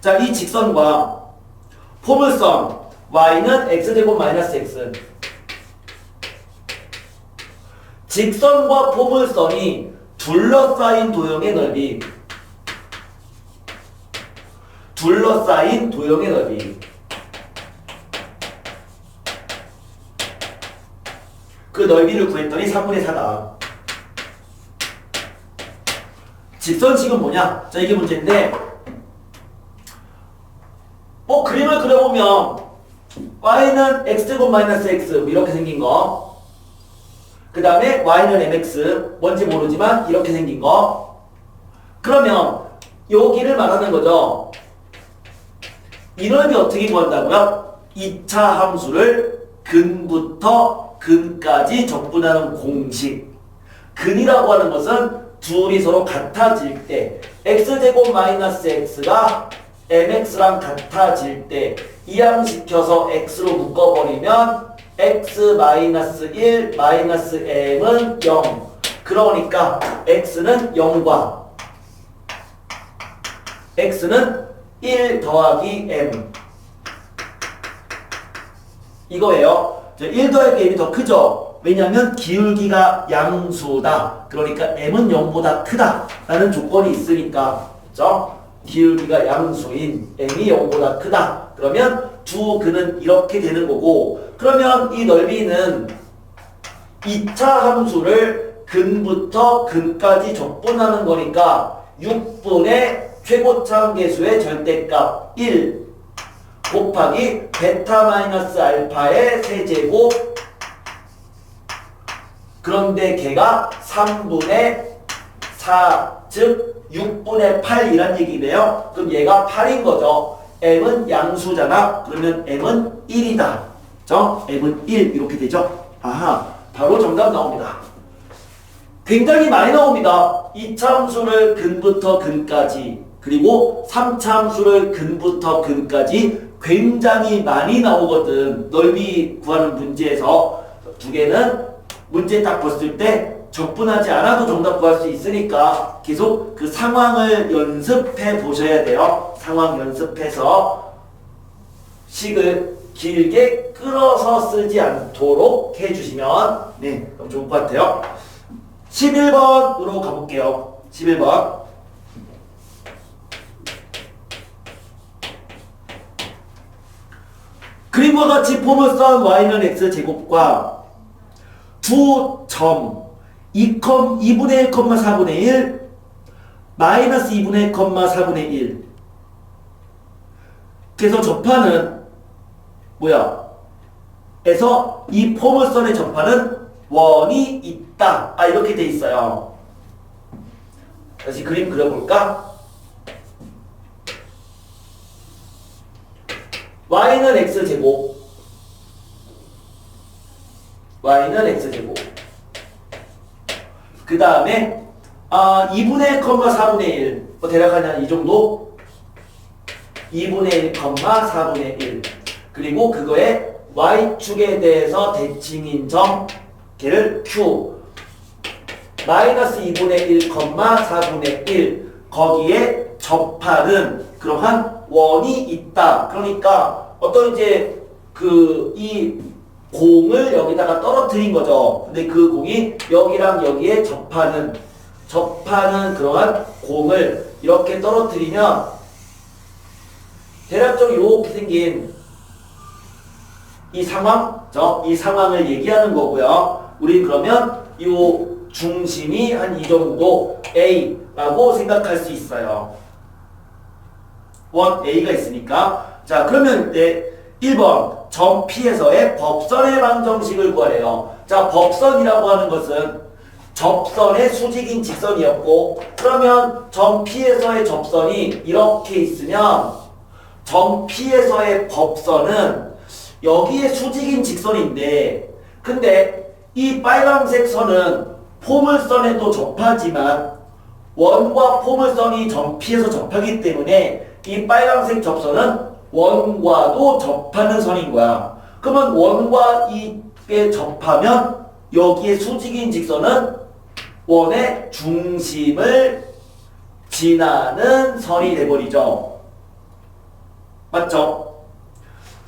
자, 이 직선과 포물선 y는 x제곱 마이너스 x. 직선과 포물선이 둘러싸인 도형의 넓이. 둘러싸인 도형의 넓이. 그 넓이를 구했더니 3분의 4다. 직선식은 뭐냐? 자, 이게 문제인데, 그림을 그려보면 y는 x제곱 마이너스 x 이렇게 생긴 거, 그 다음에 y는 mx 뭔지 모르지만 이렇게 생긴 거. 그러면 여기를 말하는 거죠. 이 넓이 어떻게 구한다고요? 2차 함수를 근부터 근까지 적분하는 공식. 근이라고 하는 것은 둘이 서로 같아질 때, x제곱 마이너스 x가 mx랑 같아질 때 이항시켜서 x로 묶어버리면 x 마이너스 1 마이너스 m은 0. 그러니까 x는 0과 x는 1 더하기 m. 이거예요. 1 더하기 m이 더 크죠? 왜냐하면 기울기가 양수다. 그러니까 m은 0보다 크다 라는 조건이 있으니까. 그렇죠? 기울기가 양수인 m이 0보다 크다. 그러면 두 근은 이렇게 되는 거고, 그러면 이 넓이는 2차 함수를 근부터 근까지 적분하는 거니까 6분의 최고차 함계수의 절대값 1 곱하기 베타 마이너스 알파의 세제곱. 그런데 걔가 3분의 4, 즉 6분의 8이란 얘기네요. 그럼 얘가 8인 거죠. m은 양수잖아. 그러면 m은 1이다. 그죠? m은 1 이렇게 되죠. 아하, 바로 정답 나옵니다. 굉장히 많이 나옵니다. 2차 함수를 근부터 근까지, 그리고 3차 함수를 근부터 근까지 굉장히 많이 나오거든. 넓이 구하는 문제에서. 두 개는 문제 딱 봤을 때 적분하지 않아도 정답 구할 수 있으니까 계속 그 상황을 연습해 보셔야 돼요. 상황 연습해서 식을 길게 끌어서 쓰지 않도록 해주시면 그럼 좋을 것 같아요. 11번으로 가볼게요. 11번. 그림과 같이 포물선 y는 x제곱과 두 점 2분의 1, 4분의 1 마이너스 2분의 1, 4분의 1. 그래서 접하는 뭐야? 에서 이 포물선의 접하는 원이 있다. 이렇게 돼 있어요. 다시 그림 그려볼까? y는 x제곱, y는 x제곱. 그 다음에 2분의 1, 4분의 1 대략 한 이 정도? 2분의 1, 4분의 1. 그리고 그거에 y축에 대해서 대칭인 점, 걔를 q 마이너스 2분의 1, 4분의 1. 거기에 접하는 그러한 원이 있다. 그러니까 어떤 이제 이 공을 여기다가 떨어뜨린 거죠. 근데 그 공이 여기랑 여기에 접하는 그러한 공을 이렇게 떨어뜨리면 대략적으로 이렇게 생긴 이 상황, 이 상황을 얘기하는 거고요. 우리 그러면 이 중심이 한 이 정도 A라고 생각할 수 있어요. 원 A가 있으니까. 자, 그러면 1번 점 P에서의 법선의 방정식을 구하래요. 자, 법선이라고 하는 것은 접선의 수직인 직선이었고, 그러면 점 P에서의 접선이 이렇게 있으면 점 P에서의 법선은 여기에 수직인 직선인데, 근데 이 빨간색 선은 포물선에도 접하지만 원과 포물선이 점 P에서 접하기 때문에 이 빨간색 접선은 원과도 접하는 선인 거야. 그러면 원과 이게 접하면 여기에 수직인 직선은 원의 중심을 지나는 선이 돼버리죠. 맞죠?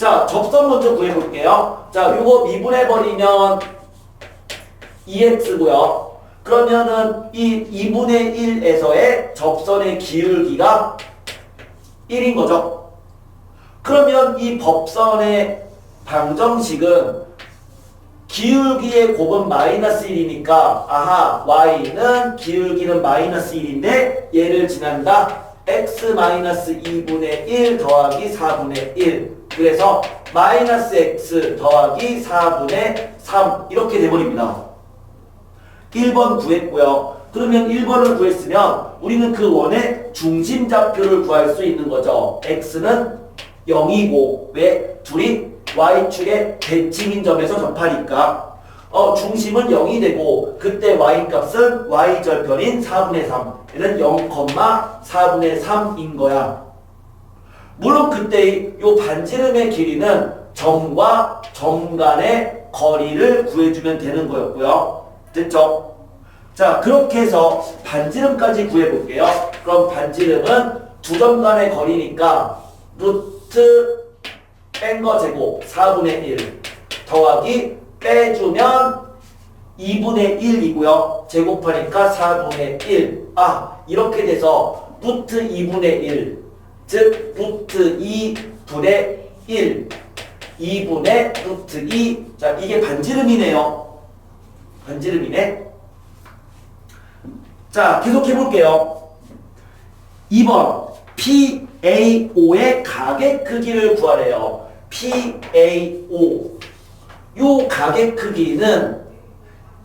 자, 접선 먼저 구해볼게요. 자, 요거 미분해버리면 2x고요. 그러면은 이 2분의 1에서의 접선의 기울기가 1인 거죠. 그러면 이 법선의 방정식은 기울기의 곱은 마이너스 1이니까 아하 y는 기울기는 마이너스 1인데 얘를 지난다 x 마이너스 2분의 1 더하기 4분의 1 그래서 마이너스 x 더하기 4분의 3 이렇게 돼버립니다. 1번 구했고요. 그러면 1번을 구했으면 우리는 그 원의 중심좌표를 구할 수 있는 거죠. x는 0이고 왜? 둘이 y축의 대칭인 점에서 접하니까 중심은 0이 되고 그때 y값은 y절편인 4분의 3 얘는 0,4분의 3인 거야. 물론 그때 요 반지름의 길이는 점과 점 간의 거리를 구해주면 되는 거였고요. 됐죠? 자, 그렇게 해서 반지름까지 구해볼게요. 그럼 반지름은 두 점 간의 거리니까 루트 뺀 거 제곱 4분의 1 더하기 빼주면 2분의 1이고요. 제곱하니까 4분의 1. 아, 이렇게 돼서 루트 2분의 1, 즉 루트 2분의 1, 2분의 루트 2. 자, 이게 반지름이네요. 반지름이네. 자, 계속 해볼게요. 2번 PAO의 가계 크기를 구하래요. PAO. 요 가계 크기는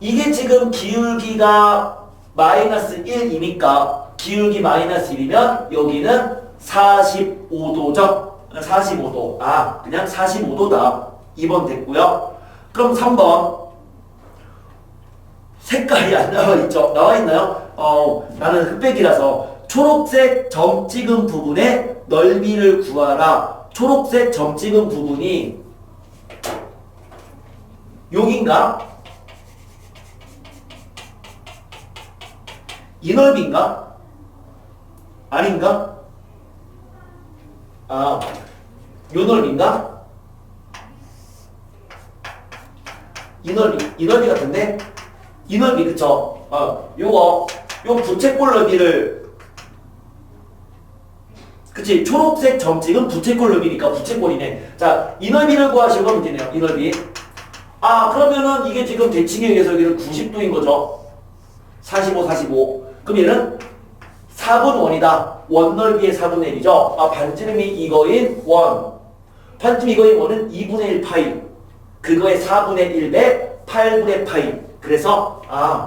이게 지금 기울기가 마이너스 1이니까 기울기 마이너스 1이면 여기는 45도죠. 45도. 아, 그냥 45도다. 2번 됐고요. 그럼 3번. 색깔이 안 나와있죠? 나와있나요? 나는 흑백이라서 초록색 점 찍은 부분의 넓이를 구하라. 초록색 점 찍은 부분이 여긴가? 이 넓이인가? 아닌가? 아, 요 넓이인가? 이 넓이 같은데? 이 넓이, 그쵸? 요 부채꼴 넓이를, 그치? 초록색 점찍은 부채꼴 넓이니까 부채꼴이네. 자, 이 넓이를 구하시고 하면 되네요. 이 넓이. 아, 그러면은 이게 지금 대칭에 의해서 여기는 90도인 거죠. 45, 45. 그럼 얘는 4분 원이다. 원 넓이의 4분의 1이죠. 아, 반지름이 이거인 원. 반지름 이거인 원은 2분의 1 파이. 그거의 4분의 1배 8분의 파이. 그래서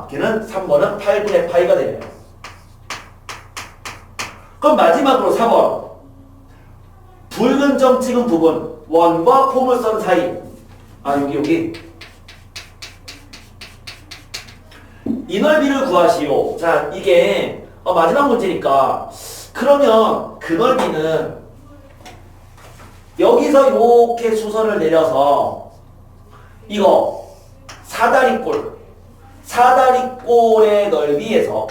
걔는 3번은 8분의 파이가 되네요. 그럼 마지막으로 4번. 붉은 점 찍은 부분 원과 포물선 사이. 여기 이 넓이를 구하시오. 자, 이게 마지막 문제니까 그러면 그 넓이는 여기서 이렇게 수선을 내려서 이거 사다리꼴의 넓이에서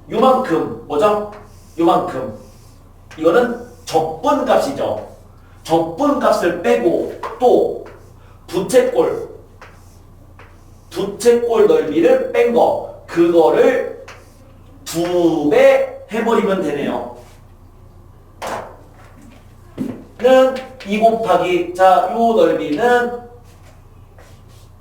요만큼, 뭐죠? 요만큼. 이거는 적분값이죠. 적분값을 빼고 또 부채꼴 넓이를 뺀 거, 그거를 2배 해버리면 되네요. 는 2 곱하기, 자, 요 넓이는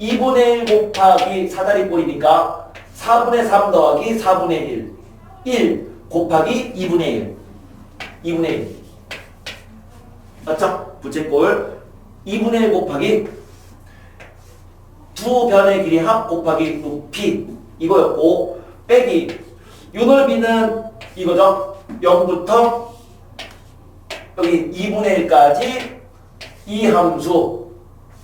2분의 1 곱하기 사다리꼴이니까 4분의 3 더하기 4분의 1. 1 곱하기 2분의 1. 2분의 1. 맞죠? 부채꼴 2분의 1 곱하기 두 변의 길이 합 곱하기 높이 이거였고 빼기 요 넓이는 이거죠. 0부터 여기 2분의 1까지 이 함수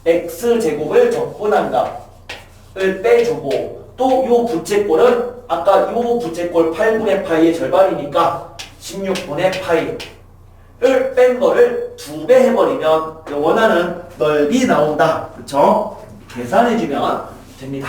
x제곱을 적분한 값을 빼주고 또 요 부채꼴은 아까 요 부채꼴 8분의 파이의 절반이니까 16분의 파이를 뺀 거를 2배 해버리면 원하는 넓이 나온다. 그쵸? 계산해주면 됩니다.